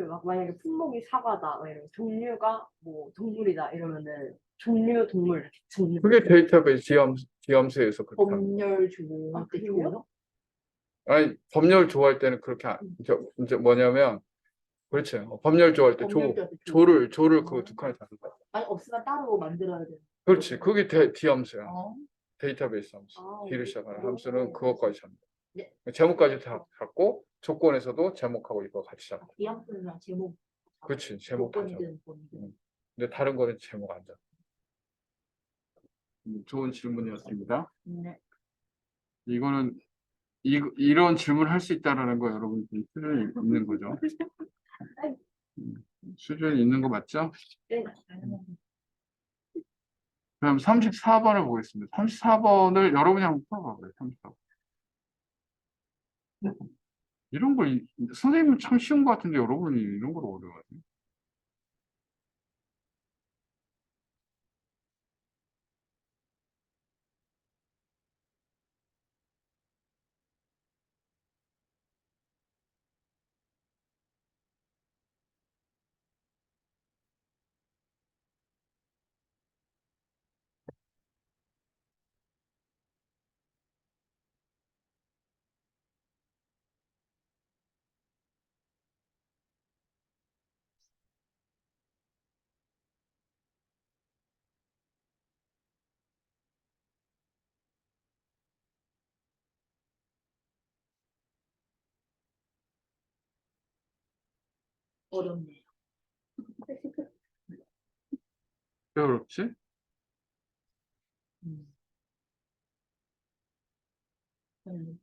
막 만약에 품목이 사과다, 막 이러면 종류가 뭐 동물이다 이러면은 종류 동물 이렇게 종류. 그게 데이터베이스 D 함수에서 그렇게 하는 거예요. 법렬 조할 때 그래요? 좋아요? 아니, 법률 조할 때는 그렇게 이제 뭐냐면 그렇지. 법률 조할 때 법률 조할 때 조를 그 두 칸에 다는 거야. 아니 없으면 따로 만들어야 돼. 그렇지. 그게 D 함수야. 어? 데이터베이스 함수. 아, D를 시작하는 오. 함수는 그것까지 잡는 네. 거야. 제목까지 다 잡고 조건에서도 제목하고 이거 같이 잡고. 이 함수는 제목. 그렇지. 제목 다 잡고. 조건이든 뭔이든. 근데 다른 거는 제목 안 잡고. 좋은 질문이었습니다. 네. 이거는 이런 질문을 할 수 있다라는 거 여러분 수준이 있는 거죠. 수준이 있는 거 맞죠? 네. 그럼 34번을 보겠습니다. 34번을 여러분이 한번 풀어봐봐요. 34번. 이런 걸 선생님은 참 쉬운 것 같은데 여러분이 이런 걸 어려워하세요. 어렵네요. 왜 어렵지? 음. 음.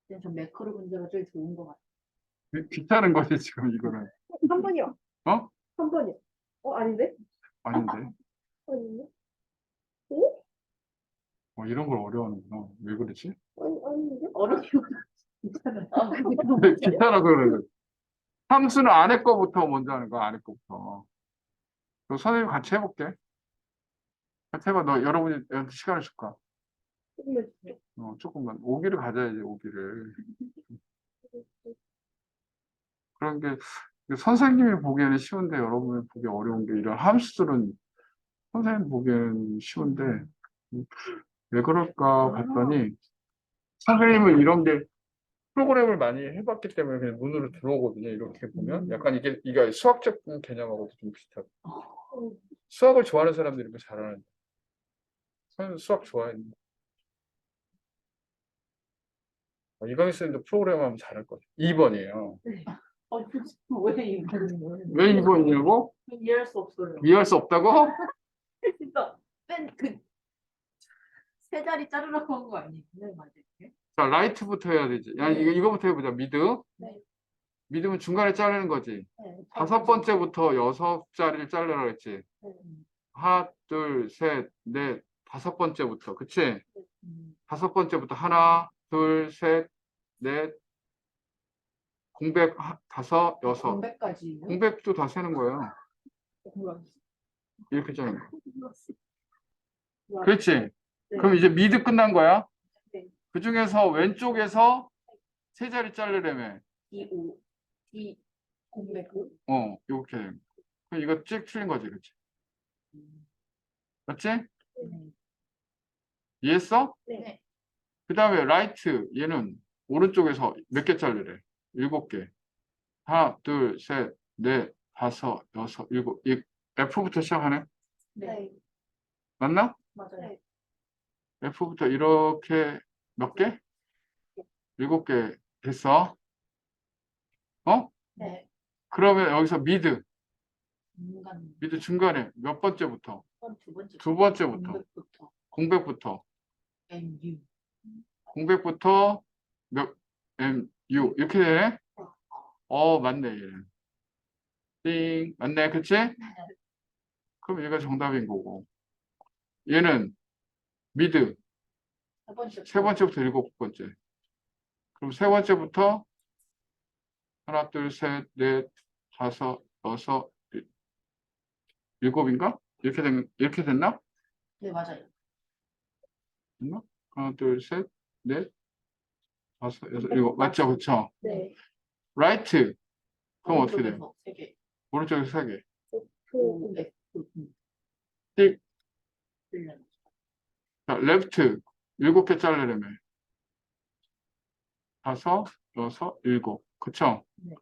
근데 전 매크로 문제가 제일 좋은 것 같아요. 귀찮은 거지 지금 이거는. 한 번이요. 어? 한 번이요. 아닌데? 아닌데. 아닌데? 이런 걸 어려워하는구나. 왜 그러지? 아닌데? 어렵기보다 괜찮아요. 근데 귀찮아서 그러는 거지. 함수는 안에 거부터 먼저 하는 거야. 안에 거부터. 그럼 선생님 같이 해볼게. 같이 해봐. 여러분이 시간을 줄까? 조금만 주세요. 조금만. 오기를 가져야지, 오기를. 그런 게 선생님이 보기에는 쉬운데 여러분이 보기 어려운 게 이런 함수들은 선생님 보기에는 쉬운데 왜 그럴까 봤더니 선생님은 이런 게 프로그램을 많이 해봤기 때문에 그냥 눈으로 들어오거든요. 이렇게 보면 약간 이게 수학적 개념하고도 좀 비슷하고 수학을 좋아하는 사람들이 이거 잘하는데 저는 수학 좋아했는데 이강희 선생님도 프로그램 하면 잘할 거죠. 2번이에요. 왜 이거는? 왜 2번이냐고? 이해할 수 없어요. 이해할 수 없다고? 진짜 세 자리 자르라고 한 거 아니에요? 네, 맞아요. 자, 라이트부터 해야 되지. 야, 이거부터 해보자. 미드. 네. 미드면 중간에 자르는 거지. 네. 5번째부터 6자리를 자르라 그랬지. 네. 하나, 둘, 셋, 넷, 5번째부터. 그치? 음. 5번째부터 하나, 둘, 셋, 넷, 공백 다섯, 여섯. 공백까지. 공백도 다 세는 거예요. 이렇게 짜는 거. 그렇지? 네. 그럼 이제 미드 끝난 거야? 네. 그 중에서 왼쪽에서 세 자리 자르려면, D5, D 공백구. 이렇게 되는 거. 그럼 이거 쭉 틀린 거지, 그치? 맞지? 네. 이해했어? 네. 그 다음에 라이트, 얘는 오른쪽에서 몇 개 자르래? 7개. 하나, 둘, 셋, 넷, 다섯, 여섯, 일곱. 이 F부터 시작하네? 네. 맞나? 맞아요. 네. F부터 이렇게 몇 개? 7개 됐어. 어? 네. 그러면 여기서 미드 중간 중간에 몇 번째부터? 두 번째. 두 번째부터. 공백부터 공백부터. MU. 공백부터 몇, M, U. 이렇게 되네? 맞네, 얘는. 띵. 맞네, 그치? 그럼 얘가 정답인 거고. 얘는 미드. 세 번째. 세 번째부터 7번째. 그럼 세 번째부터 하나, 둘, 셋, 넷, 다섯, 여섯, 일곱인가? 이렇게 됐나? 네, 맞아요. 됐나? 하나, 둘, 셋, 넷, 다섯, 여섯, 일곱. 맞죠? 그쵸? 네. 라이트. 그럼 어떻게 돼요? 오른쪽에서 세 개. 오른쪽에서 세 개. O, F, 띡. 빌려. 자, 레프트. 7개 자르려면. 다섯, 여섯, 일곱. 그쵸? 네.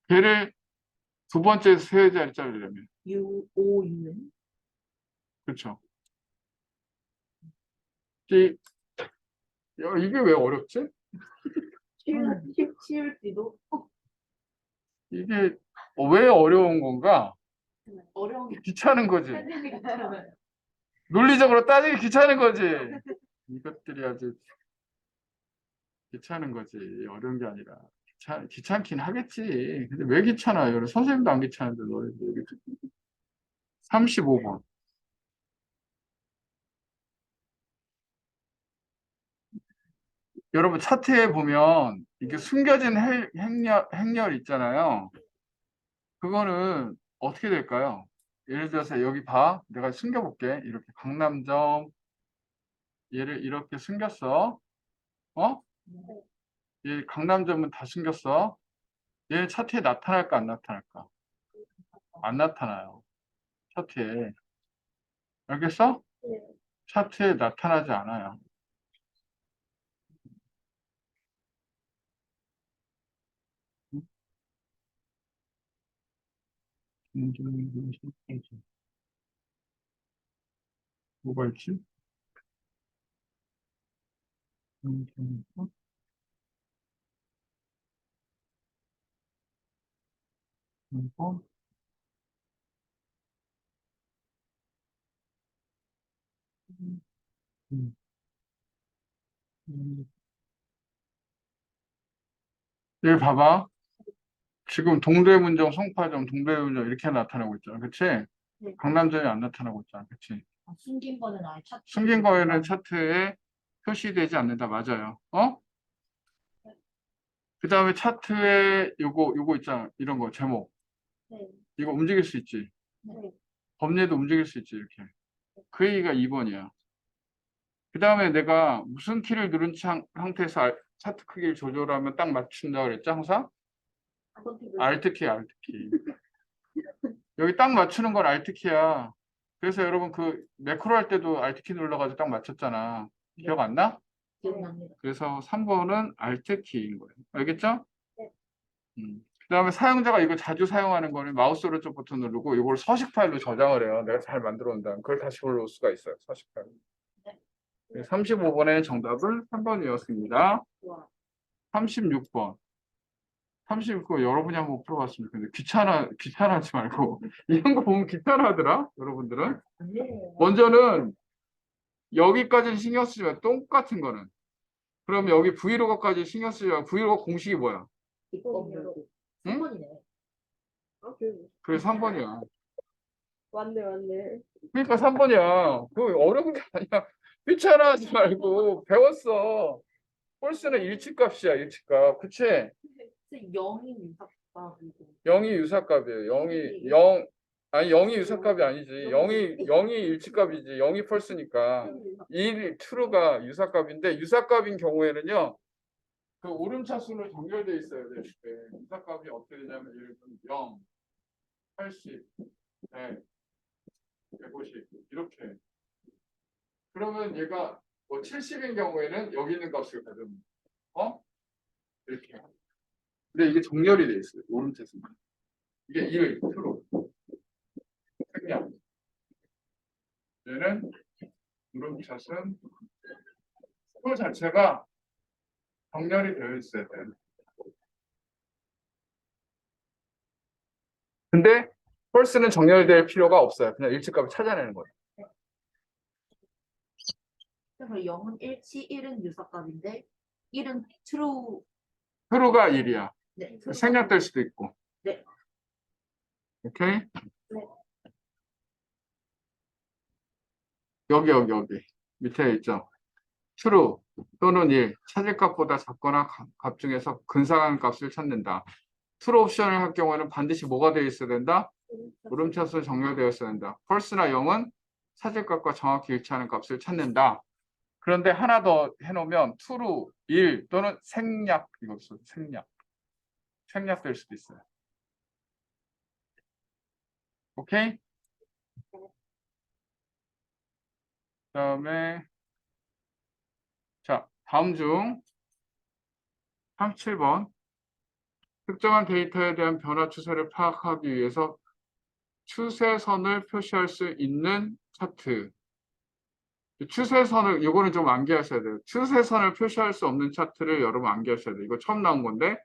걔를 두 번째 세 자리 자르려면. U, O, UN. 그쵸? 띡. 야, 이게 왜 어렵지? 쉬울지도. 이게 왜 어려운 건가? 어려운 게 귀찮은 거지. 찾는 게 논리적으로 따지기 귀찮은 거지. 이것들이 아주 귀찮은 거지. 어려운 게 아니라. 귀찮긴 하겠지. 근데 왜 귀찮아요? 선생님도 안 귀찮은데 너희들 왜 귀찮아? 35번. 여러분 차트에 보면 이게 숨겨진 행렬 있잖아요. 그거는 어떻게 될까요? 예를 들어서 여기 봐. 내가 숨겨볼게. 이렇게 강남점 얘를 이렇게 숨겼어. 어? 얘 강남점은 다 숨겼어. 얘 차트에 나타날까 안 나타날까? 안 나타나요. 차트에. 알겠어? 네. 차트에 나타나지 않아요. 뭐가 있지? 이거? 음, 음. 여기 봐봐. 지금 동대문정, 송파점, 동대문정 이렇게 나타나고 있잖아. 그치? 네. 강남점이 안 나타나고 있잖아. 그치? 숨긴 거는 아예 차트. 숨긴 거에는 차트에 표시되지 않는다. 맞아요. 그 다음에 차트에 요거 있잖아. 이런 거, 제목. 네. 이거 움직일 수 있지. 네. 범례도 움직일 수 있지. 이렇게. 그 얘기가 2번이야. 그 다음에 내가 무슨 키를 누른 상태에서 차트 크기를 조절하면 딱 맞춘다 그랬죠? 항상? Alt키, Alt키. 여기 딱 맞추는 건 Alt키야. 그래서 여러분 그 매크로 할 때도 Alt키 눌러가지고 딱 맞췄잖아. 기억 안 나? 기억납니다. 그래서 3번은 Alt키인 거예요. 알겠죠? 네. 그 다음에 사용자가 이거 자주 사용하는 거는 마우스 오른쪽 버튼 누르고 이걸 서식 파일로 저장을 해요. 내가 잘 만들어 놓은 다음 그걸 다시 불러올 수가 있어요. 서식 파일로. 네. 35번의 정답은 3번이었습니다. 와. 36번. 36번 여러분이 한번 풀어봤으면 좋겠는데 귀찮아하지 말고 이런 거 보면 귀찮아하더라 여러분들은. 아니에요. 먼저는 여기까지는 신경 쓰지 말고 똑같은 거는 그럼 여기 브이로그까지 신경 쓰지 말고 브이로그 공식이 뭐야? 이번이요. 응? 3번이네. 아, 그게 3번이야. 맞네. 그러니까 3번이야. 그거 어려운 게 아니야. 귀찮아하지 말고 배웠어. 홀수는 일치값이야, 일치값. 그치? 0이 유사값이고 0이 유사값이에요. 0이 0 아니 0이 유사값이 아니지. 0이 일치값이지. 0이 펄스니까 1, true가 유사값인데 유사값인 경우에는요. 그 오름차순으로 정렬되어 있어야 돼. 유사값이 어떻게 되냐면 예를 들면 0, 80, 100, 150 이렇게. 그러면 얘가 뭐 70인 경우에는 여기 있는 값을 가져옵니다. 이렇게. 근데 이게 정렬이 돼 있어요. 오름차순. 이게 1, true. 생략. 얘는 오름차순 수 자체가 정렬이 되어 있어야 돼요. 근데 펄스는 정렬될 필요가 없어요. 그냥 일치값을 찾아내는 거예요. 그래서 0은 일치, 1은 유사값인데 1은 true. true가 1이야. 네, true가 생략될 수도 있고. 네. 오케이? 네. 여기. 밑에 있죠. true 또는 1. 찾을 값보다 작거나 값 중에서 근사한 값을 찾는다. true 옵션을 할 경우에는 반드시 뭐가 되어 있어야 된다? 오름차순 정렬되어 있어야 된다. false나 0은 찾을 값과 정확히 일치하는 값을 찾는다. 그런데 하나 더 해놓으면 true 1 또는 생략 이거 없어. 생략될 수도 있어요. 오케이? 그다음에 자 다음 중 37번 특정한 데이터에 대한 변화 추세를 파악하기 위해서 추세선을 표시할 수 있는 차트. 추세선을 이거는 좀 암기하셔야 돼요. 추세선을 표시할 수 없는 차트를 여러분 암기하셔야 돼요. 이거 처음 나온 건데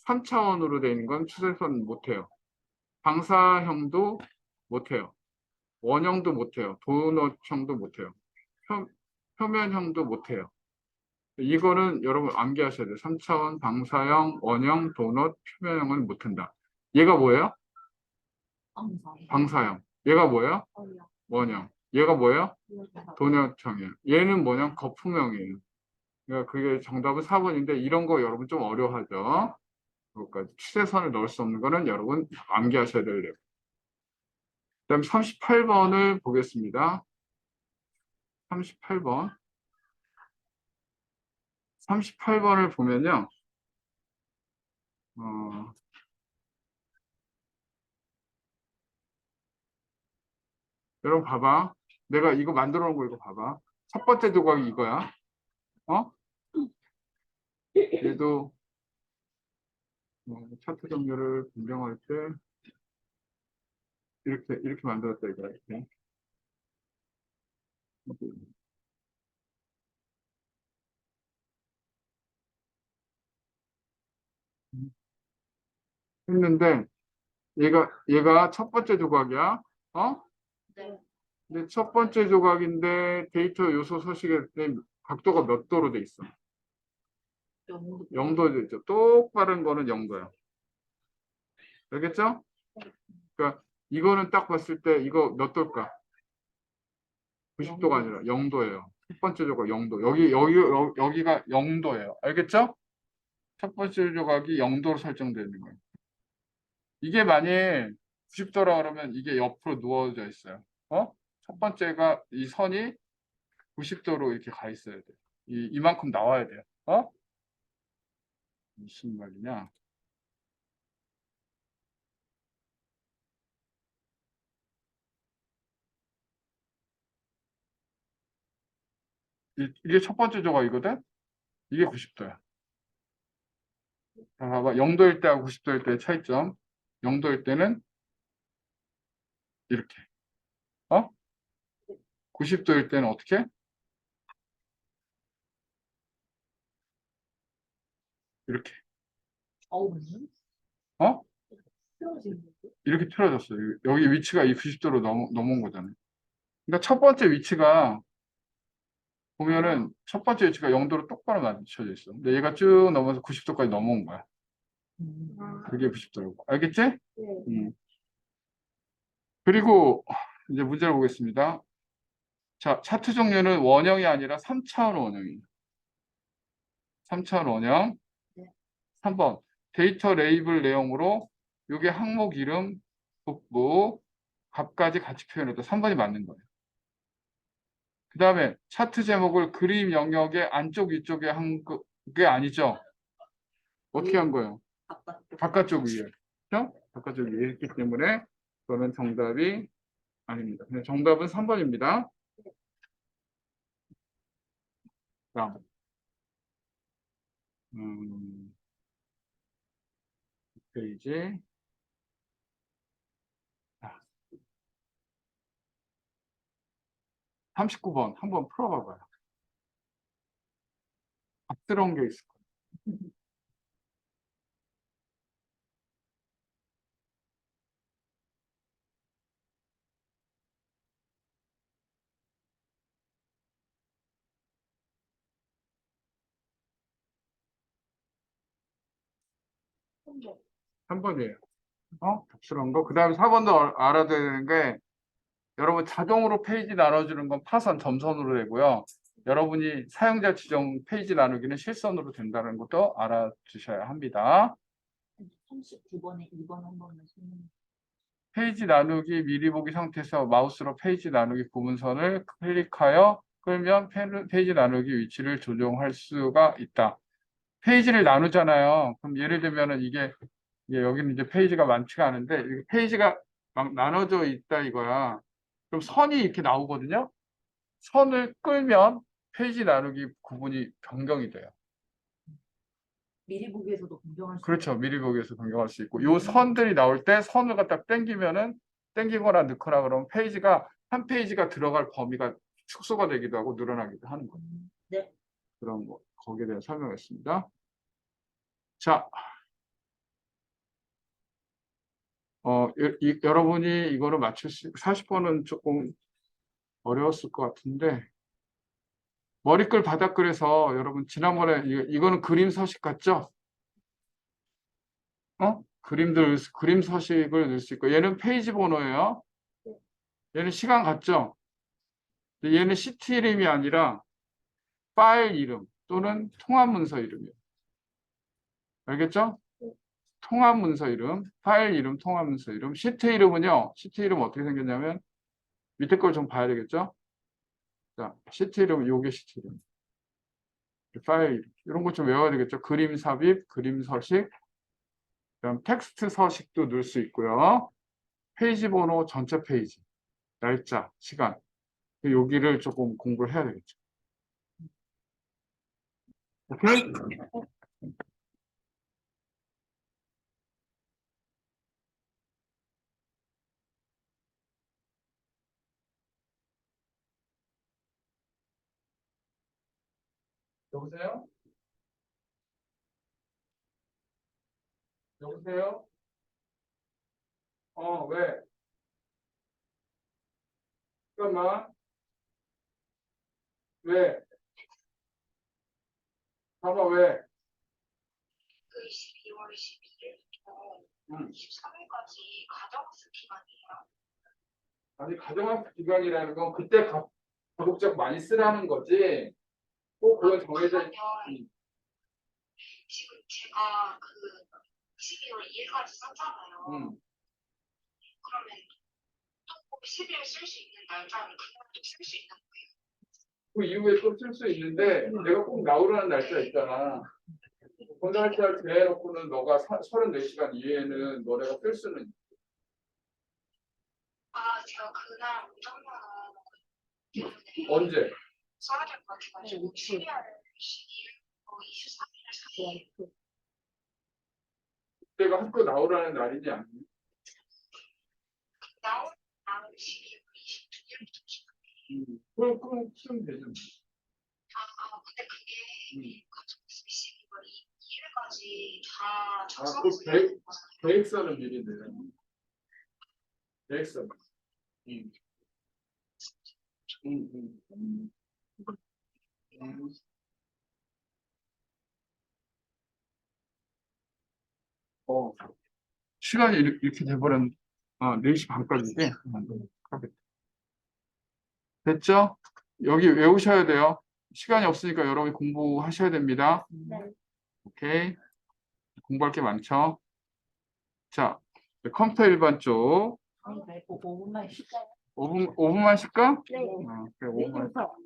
3차원으로 되어 있는 건 추세선 못해요. 방사형도 못해요. 원형도 못해요. 도넛형도 못해요. 표면형도 못해요. 이거는 여러분 암기하셔야 돼요. 3차원, 방사형, 원형, 도넛, 표면형은 못한다. 얘가 뭐예요? 방사형. 얘가 뭐예요? 원형. 얘가 뭐예요? 도넛형이에요. 얘는 뭐냐? 거품형이에요. 그러니까 그게 정답은 4번인데 이런 거 여러분 좀 어려워하죠. 그것까지 추세선을 넣을 수 없는 거는 여러분 암기하셔야 돼요. 그다음 38번을 보겠습니다. 38번. 38번을 보면요. 여러분 봐봐. 내가 이거 만들어 놓은 거 이거 봐봐. 첫 번째 조각이 이거야. 얘도 차트 정렬을 변경할 때 이렇게 만들었다 이거야. 이렇게. 했는데 얘가 첫 번째 조각이야. 네. 근데 첫 번째 조각인데 데이터 요소 서식에 각도가 몇 도로 돼 있어? 0도 돼 있죠. 똑바른 거는 0도야. 알겠죠? 그러니까 이거는 딱 봤을 때 이거 몇 도일까? 90도가 아니라 0도예요. 첫 번째 조각 0도. 여기가 0도예요. 알겠죠? 첫 번째 조각이 0도로 설정되어 있는 거예요. 이게 만일 90도라 그러면 이게 옆으로 누워져 있어요. 첫 번째가 이 선이 90도로 이렇게 가 있어야 돼. 이만큼 나와야 돼요. 무슨 말이냐? 이게 첫 번째 조각이거든? 이게 90도야. 자, 봐봐. 0도일 때하고 90도일 때의 차이점. 0도일 때는 이렇게. 90도일 때는 어떻게? 이렇게. 어? 이렇게 틀어졌어요. 여기 위치가 이 90도로 넘어온 거잖아요. 그러니까 첫 번째 위치가 보면은 첫 번째 위치가 0도로 똑바로 맞춰져 있어. 근데 얘가 쭉 넘어서 90도까지 넘어온 거야. 그게 90도라고. 알겠지? 네. 그리고 이제 문제를 보겠습니다. 자, 차트 종류는 원형이 아니라 3차원 원형이에요. 3차원 원형. 네. 3번. 데이터 레이블 내용으로 요게 항목 이름, 북부, 값까지 같이 표현해도 3번이 맞는 거예요. 그 다음에 차트 제목을 그림 영역의 안쪽 위쪽에 한 게 아니죠. 어떻게 한 거예요? 바깥쪽 위에. 그렇죠? 바깥쪽 위에 했기 때문에 그거는 정답이 아닙니다. 그냥 정답은 3번입니다. 다음. 페이지. 39번 한번 풀어봐봐요. 답스러운 게 있을 거예요. 풍목. 3번이에요. 답스러운 거. 그 다음에 4번도 알아둬야 되는 게 여러분 자동으로 페이지 나눠주는 건 파선, 점선으로 되고요. 여러분이 사용자 지정 페이지 나누기는 실선으로 된다는 것도 알아두셔야 합니다. 39번에 2번 한 번만 설명해. 페이지 나누기 미리 보기 상태에서 마우스로 페이지 나누기 구문선을 클릭하여 끌면 페이지 나누기 위치를 조정할 수가 있다. 페이지를 나누잖아요. 그럼 예를 들면은 이게 여기는 이제 페이지가 많지가 않은데 이렇게 페이지가 막 나눠져 있다 이거야. 그럼 선이 이렇게 나오거든요. 선을 끌면 페이지 나누기 구분이 변경이 돼요. 미리 보기에서도 변경할 수 그렇죠. 미리 보기에서 변경할 수 있고 요 선들이 나올 때 선을 갖다 당기면은 당기거나 넣거나 그러면 페이지가 한 페이지가 들어갈 범위가 축소가 되기도 하고 늘어나기도 하는 거예요. 네. 그런 거 거기에 대해 설명했습니다. 자, 여러분이 이거를 맞출 수 40번은 조금 어려웠을 것 같은데 머리글 바닥글에서 여러분 지난번에 이거는 그림 서식 같죠? 그림 서식을 넣을 수 있고 얘는 페이지 번호예요. 얘는 시간 같죠? 얘는 시트 이름이 아니라 파일 이름 또는 통합 문서 이름이에요. 알겠죠? 통합 문서 이름, 파일 이름, 통합 문서 이름. 시트 이름은요. 시트 이름 어떻게 생겼냐면 밑에 걸 좀 봐야 되겠죠? 자, 시트 이름은 요게 시트 이름. 파일 이름. 이런 거 좀 외워야 되겠죠? 그림 삽입, 그림 서식, 그다음 텍스트 서식도 넣을 수 있고요. 페이지 번호, 전체 페이지, 날짜, 시간. 여기를 조금 공부를 해야 되겠죠. 오케이? 여보세요? 여보세요? 왜? 잠깐만. 왜? 잠깐만, 왜? 그 12월 12일부터 응. 23일까지 가정학습 기간이에요. 아니, 가정학습 기간이라는 건 그때 가급적 많이 쓰라는 거지. 꼭 그건 정해져 있 그러면 지금 제가 그 12월 2일까지 썼잖아요. 그러면 또 10일 쓸 수 있는 날짜는 그날도 쓸 수 있는 거예요. 그 이후에 또 쓸 수 있는데 내가 꼭 나오라는 날짜 있잖아. 그 날짜를 정해놓고는 너가 34시간 이외에는 너네가 쓸 수는 있어. 제가 그날 운전면허 때문에 언제? 써야 될 것 같아가지고 12월 12일, 23일 사이에 그때가 학교 나오라는 날이지 않니? 나오는 날은 12월 22일부터 그럼 쓰면 되죠. 근데 그게 가정학습 12월 2일까지 다 그 작성해서 있는 거잖아요. 계획서는 미리 내요. 계획서. 시간이 이렇게 돼버렸네. 4시 반까지지? 됐죠? 여기 외우셔야 돼요. 시간이 없으니까 여러분이 공부하셔야 됩니다. 네. 오케이. 공부할 게 많죠? 자, 컴퓨터 일반 쪽 그러니까 이거 5분만 쉬자. 5분만 쉴까? 네. 그래, 네, 5분만. 그래서.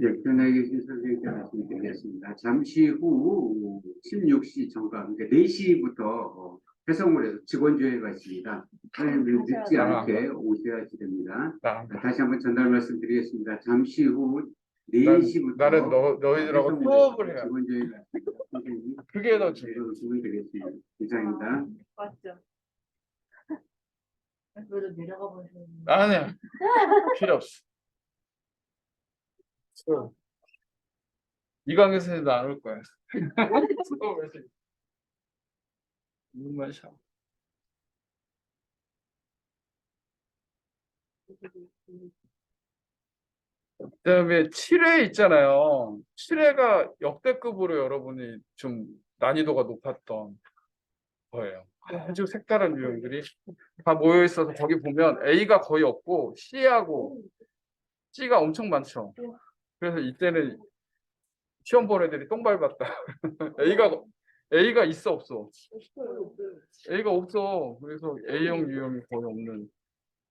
예, 편하게 계신 선생님께 말씀드리겠습니다. 잠시 후 16시 정각, 그러니까 4시부터 해성물에서 직원주회가 있습니다. 선생님들 늦지 않게 오셔야 됩니다. 다시 한번 전달 말씀드리겠습니다. 잠시 후 4시부터 나는 너희들하고 수업을 해야 돼. 직원주회가 있습니다. 선생님, 그게 더 중요해. 오시면 되겠습니다. 이상입니다. 맞죠. 그래도 내려가 보시면. 아니야. 필요 없어. 수업. 이광현 선생님도 안 올 거야. 수업을 해. 5분만 쉬어. 그다음에 7회 있잖아요. 7회가 역대급으로 여러분이 좀 난이도가 높았던 거예요. 아주 색다른 유형들이 다 모여 있어서 거기 보면 A가 거의 없고 C하고 C가 엄청 많죠. 그래서 이때는 시험 본 애들이 똥 밟았다. A가 있어 없어? A가 없어. 그래서 A형 유형이 거의 없는.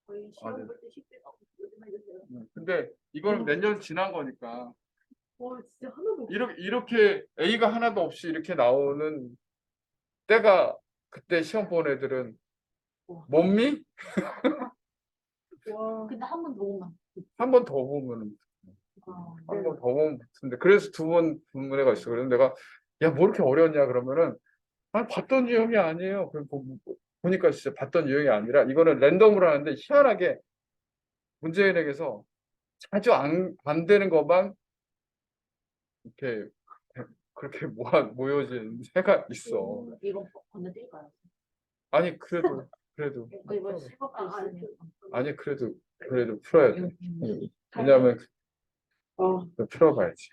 거의 맞아요. 시험 볼때 식대가 요즘 해주세요. 근데 이거는 몇 년 지난 거니까 와, 진짜 하나도 없어. 이렇게 A가 하나도 없이 이렇게 나오는 때가 그때 시험 본 애들은 몸미 와. 근데 한 번 더 오면. 한 번 더 보면 아, 한 번 더 보면 붙는데 그래서 두 번 붙는 애가 있어. 그래서 내가 야 뭐 이렇게 어려웠냐 그러면은 아니 봤던 유형이 아니에요. 보니까 진짜 봤던 유형이 아니라 이거는 랜덤으로 하는데 희한하게 문제인에게서 자주 안 되는 것만 이렇게 그렇게 모여진 새가 있어. 이거 건너뛸까요? 아니 그래도 이거 실업도 있으니까. 아니 그래도 풀어야 돼. 왜냐하면 또 풀어봐야지.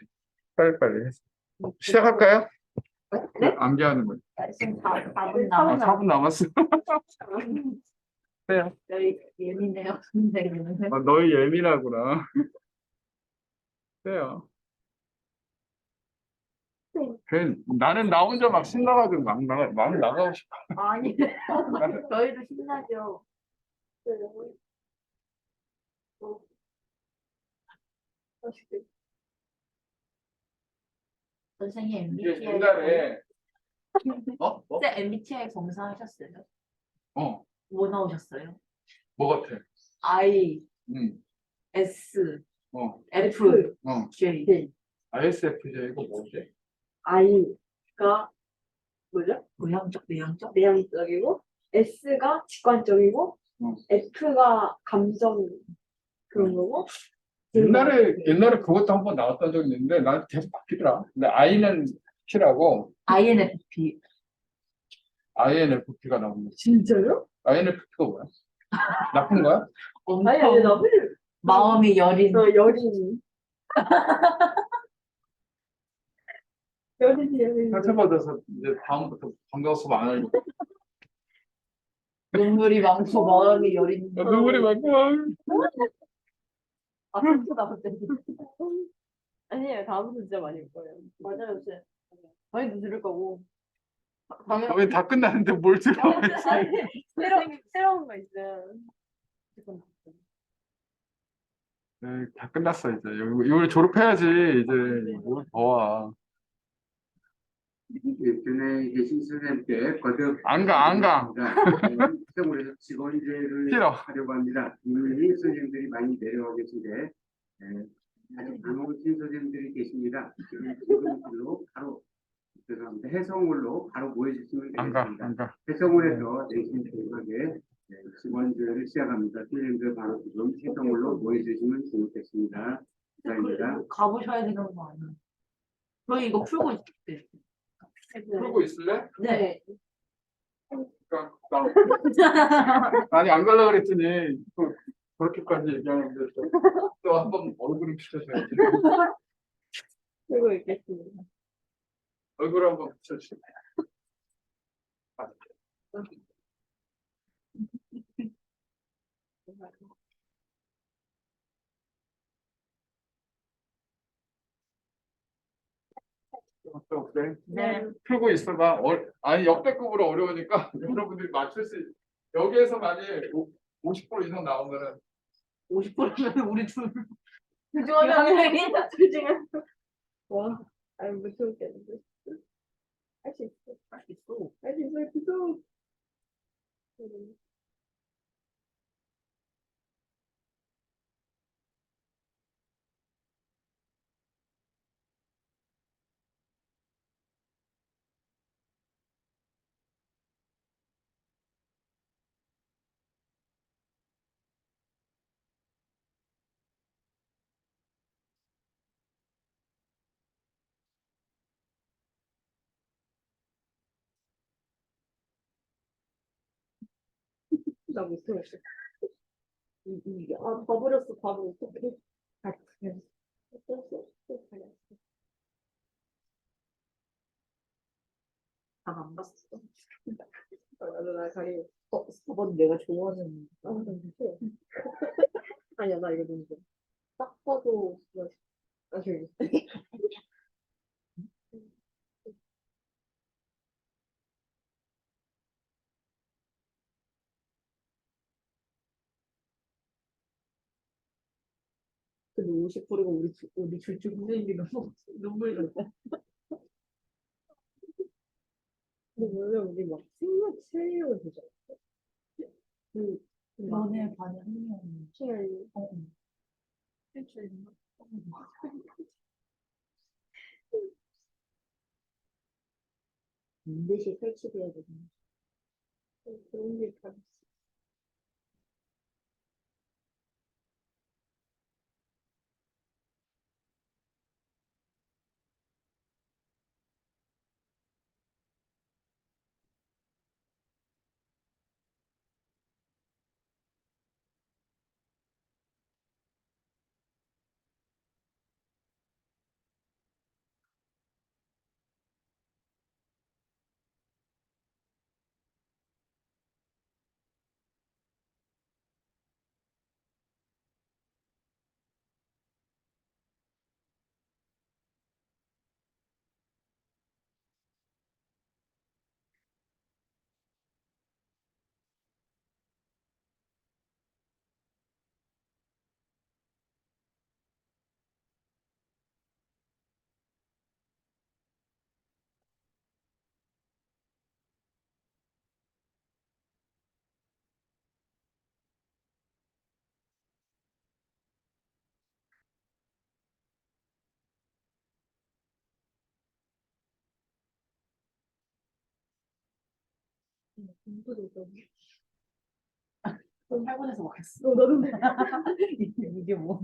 빨리빨리 해서 시작할까요? 네? 암기하는 거. 지금 4분 아, 남았어. 4분 남았어. 그래요. 저희 예민해요, 선생님은. 너희 예민하구나. 그래요. 나는 나 혼자 막 신나가지고 막 나가고 싶어. 아니, 저희도 신나죠. 선생님, 이게 MBTI, 옛날에 뭐? 그때 MBTI 검사하셨어요? 뭐 나오셨어요? 같아? I, 응. S, 어. F, 어. J. ISFJ 이거 뭐지? I가 뭐죠? 외향적, 내향적? 내향적이고, S가 직관적이고, F가 감정 그런 거고. 옛날에 그것도 한번 나왔던 적이 있는데 난 계속 바뀌더라. 근데 I는 P라고 INFP. INFP가 나오는 거지. 진짜요? INFP가 뭐야? 나쁜 거야? 아니, 나 흐를. 마음이 여린. 여린이. 여린이. 상처받아서 이제 다음부터 반가워서 안 하려고. 눈물이 많고 마음이 여린. 눈물이 많고 막. 아, 상처다, 갑자기. 아니에요, 다음부터 진짜 많이 올 거예요. 맞아요, 요새. 많이도 들을 거고. 거의 다 끝났는데 뭘 들어? 새로운 거 있어요. 네, 다 끝났어 이제. 이걸 졸업해야지 이제 뭘 더 와. 전에 계신 선생님께 거듭 안 가. 시험으로 직원제를 싫어. 하려고 합니다. 이미 선생님들이 많이 내려와 계신데 아주 강호신 선생님들이 계십니다. 지금으로 바로 죄송합니다. 해성울로 바로 모여주시면 안 가. 되겠습니다. 해성울에서 내신 교육하게 직원제를 시작합니다. 선생님들 바로 지금 해성울로 모여주시면 좋겠습니다. 감사합니다. 가보셔야 되는 거 아니에요? 저희 이거 풀고 있을 때. 풀고 있을래? 네. 그러니까 아니 안 갈라 그랬더니 또 그렇게까지 얘기하는데 또 한 번 얼굴을 비춰줘야지. 들고 있겠습니다. 얼굴 한번 비춰주세요. 그래? 네. 풀고 있어봐. 아니 역대급으로 어려우니까 여러분들이 맞출 수 있. 여기에서 만약에 50% 이상 나오면은 50%면 우리 둘 조정하면 둘 중에 와, 아니 못 참겠는데. 할 수 있어. 할 수 있어. 할 수 있어. 할 수 있어. 나 못하겠어. 이게 봐버렸어. 바로 어떡해. 아, 그냥 어쩔 수 없어. 그냥. 다안 봤어. 나 가리고. 4번 내가 좋아하는 나 싫어. 아니야, 나 이거 너무 좋아. 딱 봐도 나중에. 근데 50%가 우리 둘중 선생님이 너무 눈물이 났다. 근데 원래 우리 막 생각 체리를 보잖아. 그, 너네 반에 한 명. 체리. 일주일인가? 반드시 설치돼야 되는. 그런 게 다. 공부도 너무. 그럼 할머니에서 먹겠어. 나도 이게 뭐.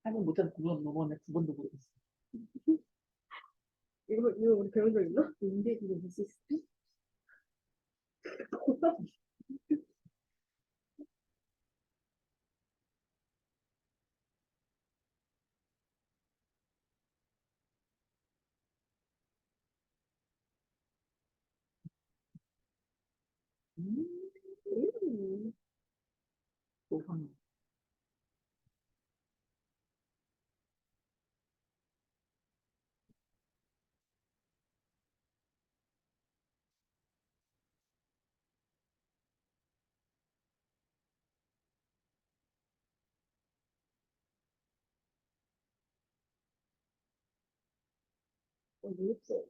할머니 못해서 9번 넘었네. 9번도 모르겠어. 이거 우리 배운 적 있나? 근데 이게 무슨 시스템? 음. 노상. 모르겠어.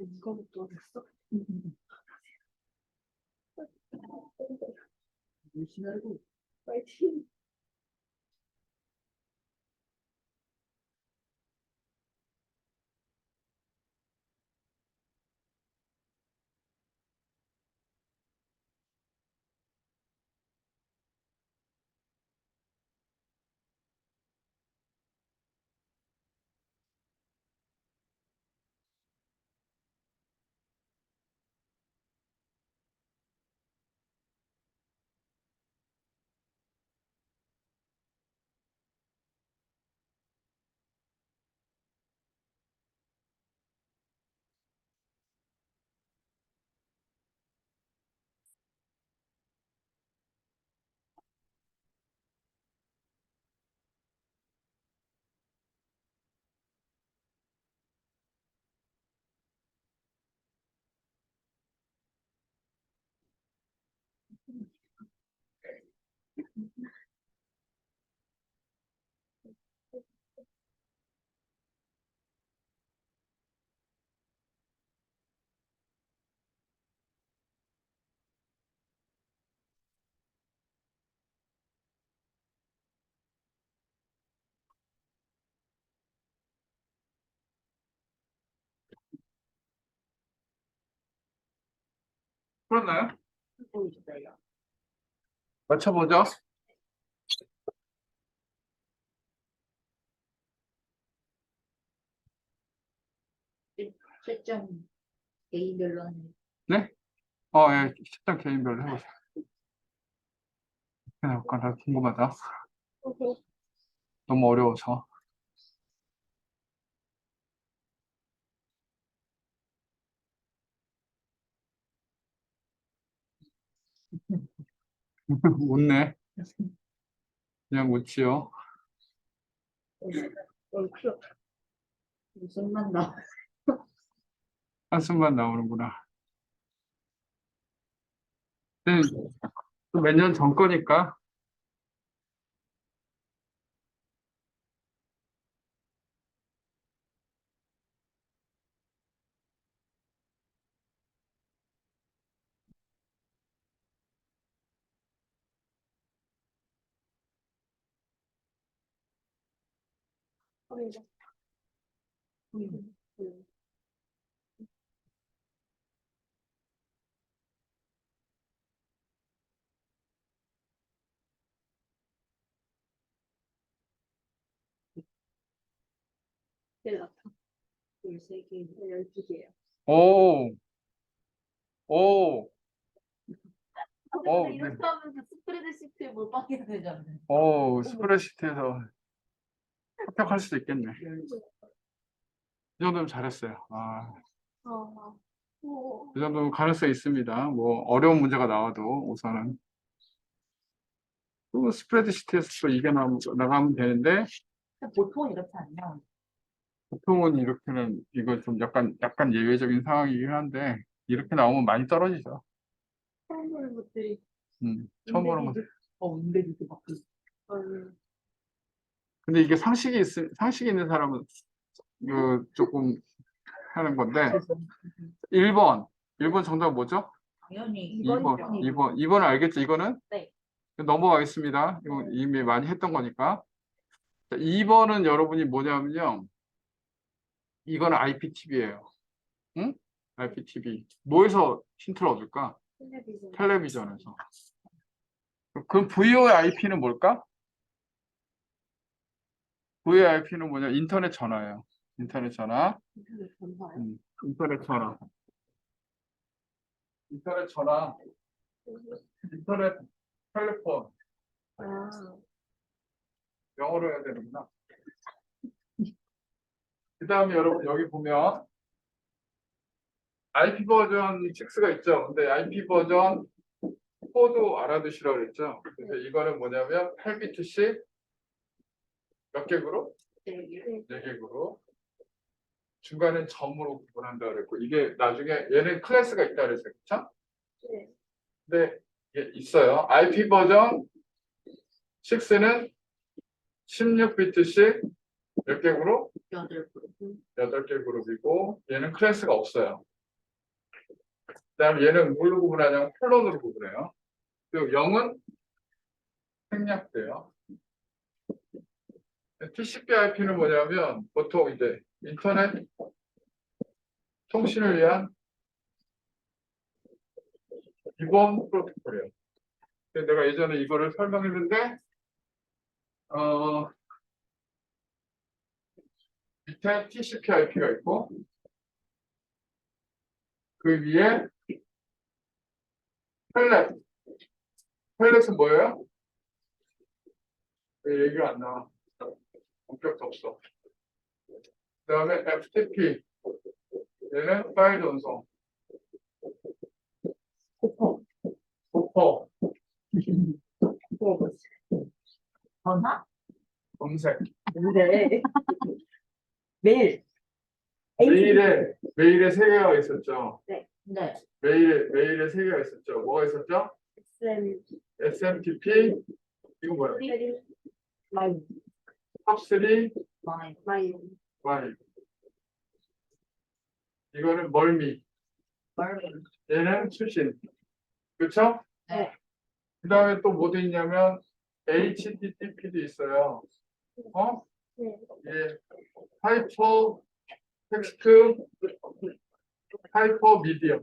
이거부터 됐어? 열심히 하고. 파이팅. 풀었나요? 보여주세요. 맞춰보죠. 실점 개인별로 하는. 네? 예, 실전 개인별로 해보세요. 약간 나 궁금하다. 너무 어려워서. 웃네. 그냥 웃지요. 무슨 만 나. 한숨만 나오는구나. 몇 년 전 거니까. 큰일 났다. 13개, 12개예요. 오, 오, 근데 네. 이렇게 하면 스프레드 시트에 몰빵해야 되잖아요. 스프레드시트에서 합격할 수도 있겠네. 이 정도면 잘했어요. 이 정도면 가능성이 있습니다. 뭐, 어려운 문제가 나와도 우선은. 또 스프레드시트에서 또 이게 나가면 되는데, 보통은 이렇게 안 나와요. 보통은 이렇게는, 이거 좀 약간 예외적인 상황이긴 한데, 이렇게 나오면 많이 떨어지죠. 처음 보는 것들이. 처음 보는 거. 인베디드 막 그. 근데 이게 상식이 있는 사람은, 조금 하는 건데, 1번 정답 뭐죠? 당연히 2번 알겠죠? 이거는? 네. 넘어가겠습니다. 이거 이미 많이 했던 거니까. 2번은 여러분이 뭐냐면요. 이거는 IPTV예요. 응? IPTV. 뭐에서 힌트를 얻을까? 텔레비전에서. 그럼 VoIP는 뭘까? VoIP는 뭐냐? 인터넷 전화예요. 인터넷 전화. 인터넷 전화. 인터넷 전화. 인터넷 텔레폰. 영어로 해야 되는구나. 그 다음에 여러분 여기 보면 IP 버전 6가 있죠. 근데 IP 버전 4도 알아두시라고 그랬죠. 그래서 이거는 뭐냐면 8비트씩 몇 개 그룹? 4개 그룹. 중간엔 점으로 구분한다 그랬고 이게 나중에 얘는 클래스가 있다 그랬어요. 그쵸? 네. 근데 이게 있어요. IP 버전 6는 16비트씩 몇 개 그룹? 8그룹. 8개 그룹이고 얘는 클래스가 없어요. 그다음에 얘는 뭘로 구분하냐면 콜론으로 구분해요. 그리고 0은 생략돼요. TCP/IP는 뭐냐면 보통 이제 인터넷 통신을 위한 기본 프로토콜이에요. 근데 내가 예전에 이거를 설명했는데 밑에 TCP/IP가 있고 그 위에 텔넷. 텔넷은 뭐예요? 왜 얘기가 안 나와? 본격도 없어. 그 다음에 FTP. 얘는 파일 전송. 호퍼. 전화? 검색. 근데 메일. 메일에 세 개가 있었죠. 네. 메일에 세 개가 있었죠. 뭐가 있었죠? SMTP. 이거 뭐야? 마이 팝3, 마이 와이. 이거는 멀미. 얘는 수신. 그쵸? 네. 그 다음에 또 뭐 돼 있냐면 HTTP도 있어요. 네. 예. 하이퍼 텍스트, 하이퍼 미디어.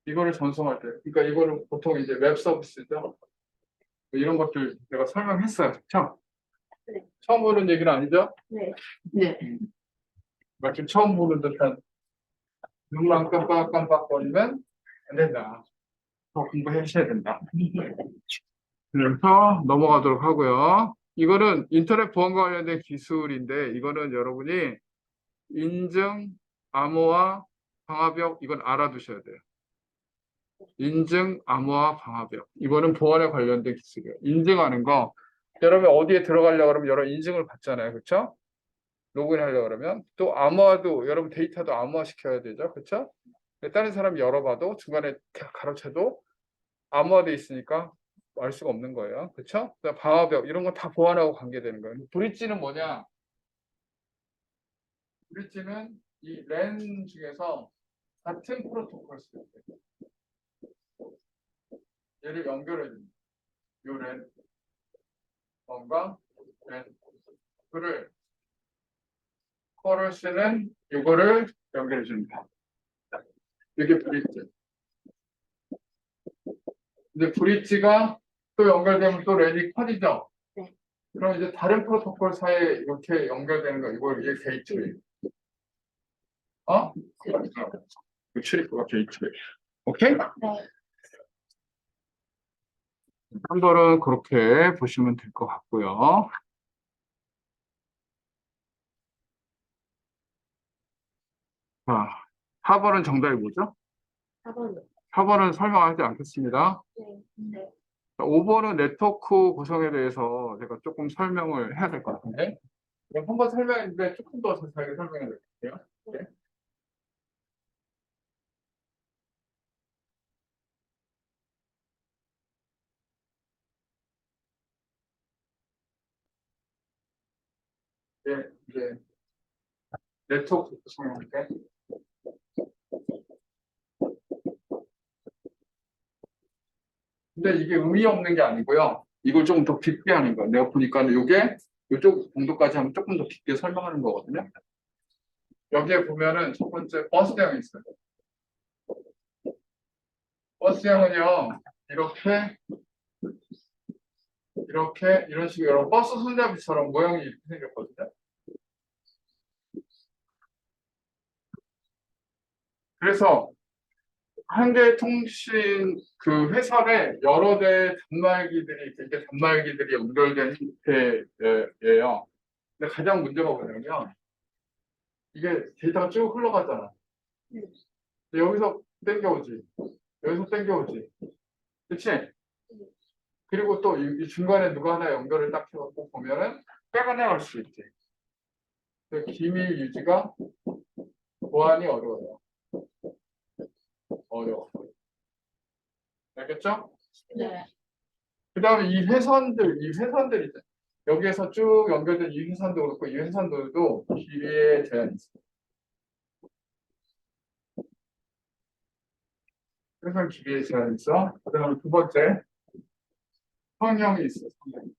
이거를 전송할 때. 그러니까 이거는 보통 이제 웹 서비스죠. 이런 것들 내가 설명했어요. 그쵸? 네. 처음 보는 얘기는 아니죠? 네. 네. 마침 처음 보는 듯한 눈만 깜빡깜빡거리면 안 된다. 더 공부하셔야 된다. 그래서 넘어가도록 하고요. 이거는 인터넷 보안과 관련된 기술인데 이거는 여러분이 인증, 암호화, 방화벽 이건 알아두셔야 돼요. 인증, 암호화, 방화벽. 이거는 보안에 관련된 기술이에요. 인증하는 거. 여러분 어디에 들어가려고 그러면 여러 인증을 받잖아요. 그렇죠? 로그인 하려고 그러면 또 암호화도 여러분 데이터도 암호화 시켜야 되죠. 그렇죠? 다른 사람이 열어봐도 중간에 가로채도 암호화돼 있으니까 알 수가 없는 거예요. 그렇죠? 방화벽 이런 거 다 보안하고 관계되는 거예요. 브릿지는 뭐냐? 브릿지는 이 랜 중에서 같은 프로토콜 쓸 때 얘를 연결해 줍니다. 이 랜 뭔가 랜 그를 콜을 쓰는 이거를 연결해 줍니다. 이게 브릿지. 근데 브릿지가 또 연결되면 또 랜이 커지죠? 네. 그럼 이제 다른 프로토콜 사이에 이렇게 연결되는 거, 이걸 이게 게이트웨이. 그 출입구가 게이트웨이. 오케이? 네. 한 번은 그렇게 보시면 될 것 같고요. 자, 4번은 정답이 뭐죠? 4번. 4번은 설명하지 않겠습니다. 네. 5번은 네트워크 구성에 대해서 제가 조금 설명을 해야 될 것 같은데. 한 번 설명했는데 조금 더 자세하게 설명해 드릴게요. 네. 네, 이제 네트워크 구성인데. 근데 이게 의미 없는 게 아니고요. 이걸 조금 더 깊게 하는 거예요. 내가 보니까 이게 이쪽 정도까지 하면 조금 더 깊게 설명하는 거거든요. 여기에 보면은 첫 번째 버스형이 있어요. 버스형은요, 이렇게 이런 식으로 버스 손잡이처럼 모양이 이렇게 생겼거든요. 그래서 한 개의 통신 그 회선에 여러 대의 단말기들이 이렇게 단말기들이 연결된 형태예요. 근데 가장 문제가 뭐냐면 이게 데이터가 쭉 흘러가잖아. 근데 여기서 땡겨오지. 여기서 땡겨오지. 그치? 그리고 또 이 중간에 누가 하나 연결을 딱 해갖고 보면은 빼가내갈 수 있지. 그 기밀 유지가 보안이 어려워요. 어려워. 알겠죠? 네. 그 다음에 이 회선들 있잖아요. 여기에서 쭉 연결된 이 회선도 그렇고 이 회선들도 길이에 제한이 있어요. 그래서 기계의 제한이 있어. 그다음 두 번째, 성형이 있어. 성형.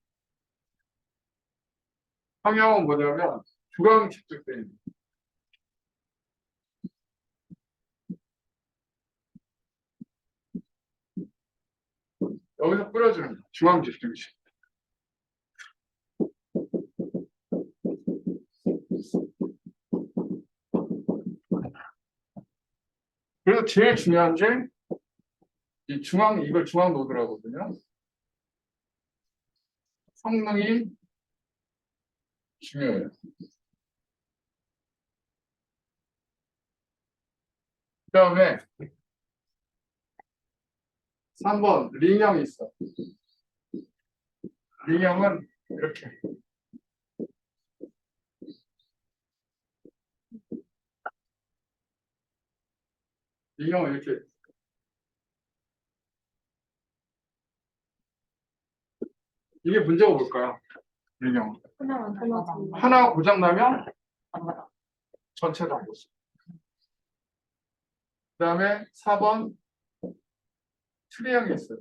성형은 뭐냐면 주광이 집중돼 있는. 여기서 뿌려주는 거야. 주광 집중식. 그래서 제일 중요한 게 이 중앙, 이걸 중앙 노드라고 하거든요. 성능이 중요해요. 그 다음에 3번 링형이 있어. 링형은 이렇게. 링형은 이렇게. 이게 문제가 뭘까요? 링형. 하나가 고장나면 전체 다 보수. 그 다음에 4번 트리형이 있어요.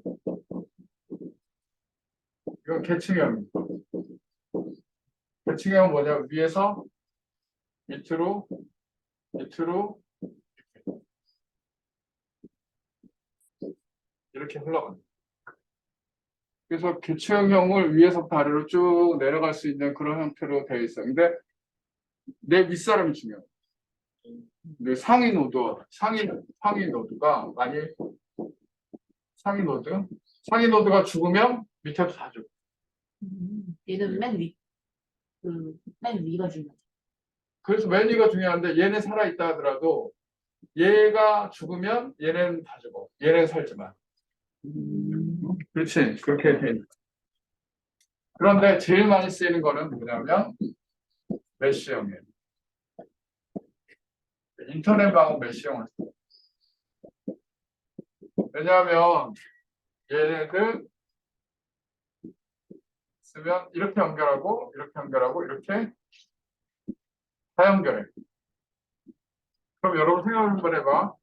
이건 계층형입니다. 계층형은 뭐냐? 위에서 밑으로, 밑으로 이렇게 흘러갑니다. 그래서 계층형을 위에서부터 아래로 쭉 내려갈 수 있는 그런 형태로 되어 있어요. 근데 내 윗사람이 중요해요. 근데 상위 노드가 만일 상위 노드가 죽으면 밑에도 다 죽어. 얘는 맨 위가 중요해. 그래서 맨 위가 중요한데 얘는 살아있다 하더라도 얘가 죽으면 얘는 다 죽어. 얘는 살지만. 그렇지. 그렇게 돼 있는. 그런데 제일 많이 쓰이는 거는 뭐냐면 메쉬형이에요. 인터넷망은 메쉬형을 써요. 왜냐하면 얘네들 쓰면 이렇게 연결하고 이렇게 연결하고 이렇게 다 연결해. 그럼 여러분 생각 한번 해봐.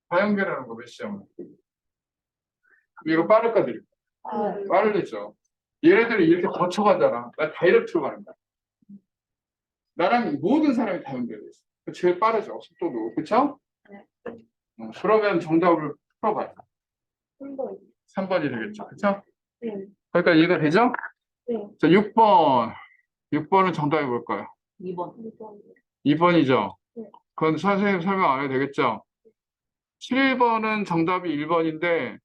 다 연결하는 거 메쉬형은. 이거 빠를까 드릴까? 빠르죠. 얘네들이 이렇게 거쳐가잖아. 나 다이렉트로 가는 거야. 나랑 모든 사람이 다 연결돼 있어. 제일 빠르죠. 속도도. 그쵸? 네. 그러면 정답을 풀어봐요. 3번이 되겠죠. 그쵸? 네. 그러니까 이해가 되죠? 네. 자, 6번. 6번은 정답이 뭘까요? 2번. 2번이죠. 네. 그건 선생님 설명 안 해도 되겠죠? 7번은 정답이 1번인데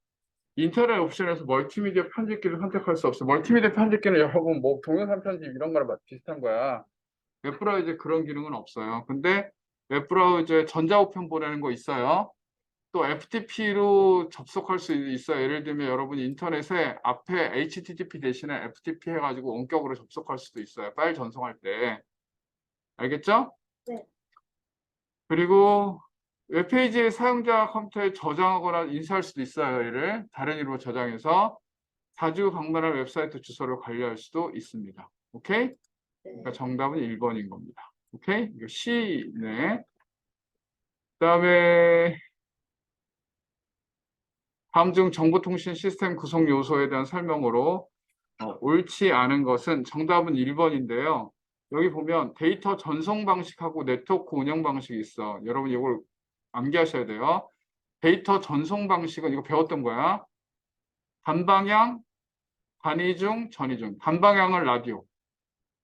인터넷 옵션에서 멀티미디어 편집기를 선택할 수 없어요. 멀티미디어 편집기는 여러분 뭐 동영상 편집 이런 거랑 비슷한 거야. 웹브라우저에 그런 기능은 없어요. 근데 웹브라우저에 전자우편 보내는 거 있어요. 또 FTP로 접속할 수 있어요. 예를 들면 여러분 인터넷에 앞에 HTTP 대신에 FTP 해가지고 원격으로 접속할 수도 있어요. 파일 전송할 때. 알겠죠? 네. 그리고 웹페이지에 사용자 컴퓨터에 저장하거나 인쇄할 수도 있어요. 얘를 다른 이로 저장해서 자주 방문할 웹사이트 주소를 관리할 수도 있습니다. 오케이? 그러니까 정답은 1번인 겁니다. 오케이? 이거 C네. 그다음에 다음 중 정보통신 시스템 구성 요소에 대한 설명으로 옳지 않은 것은 정답은 1번인데요. 여기 보면 데이터 전송 방식하고 네트워크 운영 방식이 있어. 여러분 이걸 암기하셔야 돼요. 데이터 전송 방식은 이거 배웠던 거야. 단방향, 단이중, 전이중. 단방향은 라디오.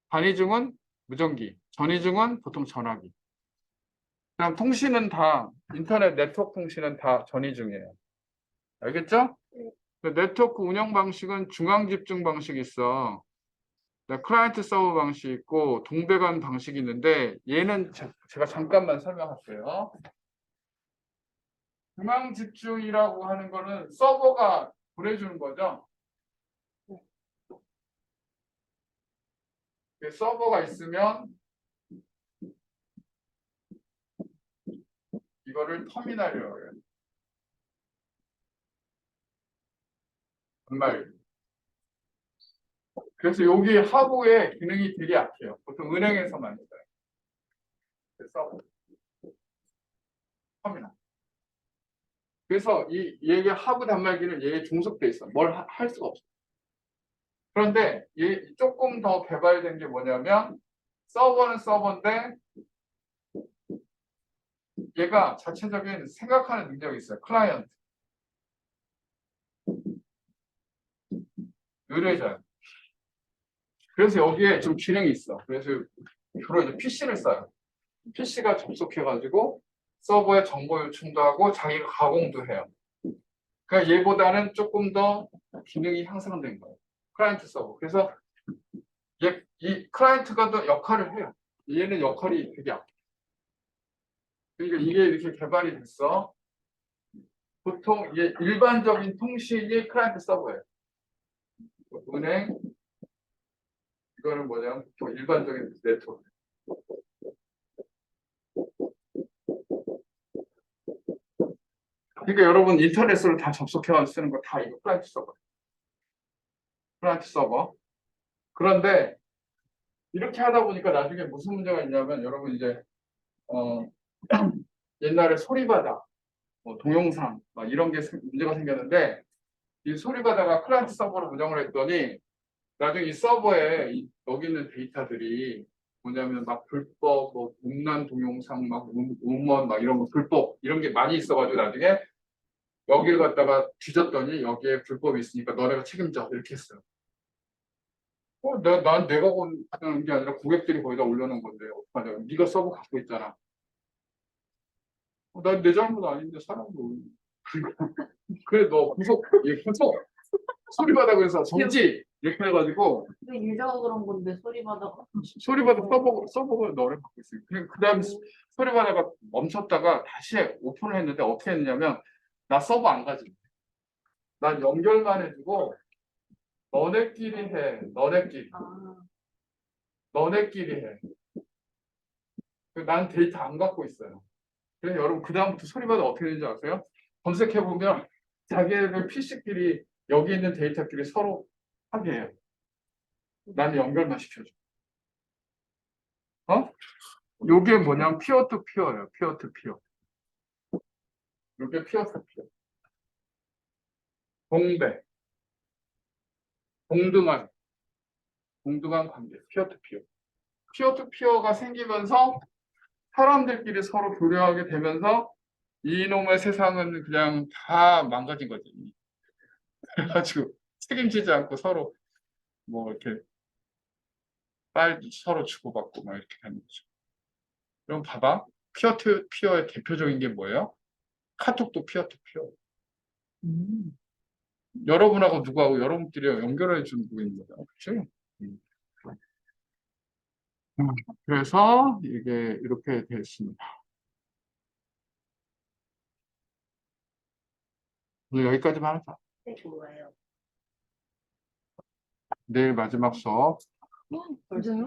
단이중은 무전기. 전이중은 보통 전화기. 그냥 통신은 다 인터넷 네트워크 통신은 다 전이중이에요. 알겠죠? 네트워크 운영 방식은 중앙 집중 방식이 있어. 클라이언트 서버 방식이 있고 동배관 방식이 있는데 얘는 제가 잠깐만 설명할게요. 중앙 집중이라고 하는 거는 서버가 보내주는 거죠. 서버가 있으면 이거를 터미널이라고 해요. 정말. 그래서 여기 하부의 기능이 되게 약해요. 보통 은행에서만 있어요. 서버. 터미널. 그래서 얘의 하부 단말기는 얘에 종속돼 있어. 뭘 할 수가 없어. 그런데 얘 조금 더 개발된 게 뭐냐면 서버는 서버인데 얘가 자체적인 생각하는 능력이 있어요. 클라이언트. 의뢰자예요. 그래서 여기에 좀 기능이 있어. 그래서 주로 이제 PC를 써요. PC가 접속해가지고 서버에 정보 요청도 하고 자기가 가공도 해요. 그러니까 얘보다는 조금 더 기능이 향상된 거예요. 클라이언트 서버. 그래서 이 클라이언트가 더 역할을 해요. 얘는 역할이 되게 약해. 그러니까 이게 이렇게 개발이 됐어. 보통 이게 일반적인 통신이 클라이언트 서버예요. 은행, 이거는 뭐냐면 보통 일반적인 네트워크. 그러니까 여러분 인터넷으로 다 접속해서 쓰는 거 다 이거 클라이언트 서버. 클라이언트 서버. 그런데 이렇게 하다 보니까 나중에 무슨 문제가 있냐면 여러분 이제 옛날에 소리바다, 뭐 동영상 막 이런 게 문제가 생겼는데 이 소리바다가 클라이언트 서버로 운영을 했더니 나중에 이 서버에 여기 있는 데이터들이 뭐냐면 막 불법, 뭐 음란 동영상, 막 음원 막 이런 거 불법 이런 게 많이 있어가지고 나중에 여기를 갖다가 뒤졌더니 여기에 불법이 있으니까 너네가 책임져 이렇게 했어요. 난 내가 하는 게 아니라 고객들이 거기다 올려놓은 건데 어떡하냐. 네가 서버 갖고 있잖아. 난 내 잘못 아닌데 사람도 그래 너 구속 소리바다 그래서 정지 이렇게 해가지고 근데 유저가 그런 건데 소리마다 소리바다 서버가 너를 갖고 있어요. 그다음 소리바다가 멈췄다가 다시 오픈을 했는데 어떻게 했냐면 나 서버 안 가지. 난 연결만 해주고 너네끼리 해. 너네끼리 해. 난 데이터 안 갖고 있어요. 그래서 여러분 그다음부터 소리바다 어떻게 되는지 아세요? 검색해보면 자기네들 PC끼리 여기 있는 데이터끼리 서로 하게 해요. 나는 연결만 시켜줘. 요게 뭐냐면 피어 투 피어예요. 피어 투 피어. 요게 피어 투 피어. 공배. 동등한 관계. 피어 투 피어. 피어 투 피어가 생기면서 사람들끼리 서로 교류하게 되면서 이놈의 세상은 그냥 다 망가진 거지. 그래가지고 책임지지 않고 서로 뭐 이렇게 빨 서로 주고받고 막 이렇게 하는 거죠. 그럼 봐봐. 피어 투 피어의 대표적인 게 뭐예요? 카톡도 피어 투 피어. 여러분하고 누구하고 여러분끼리 연결해 주는 거 있는 거죠. 그렇죠? 그래서 이게 이렇게 됐습니다. 오늘 여기까지만 하자. 네, 좋아요. 내일 마지막 수업. 벌써요?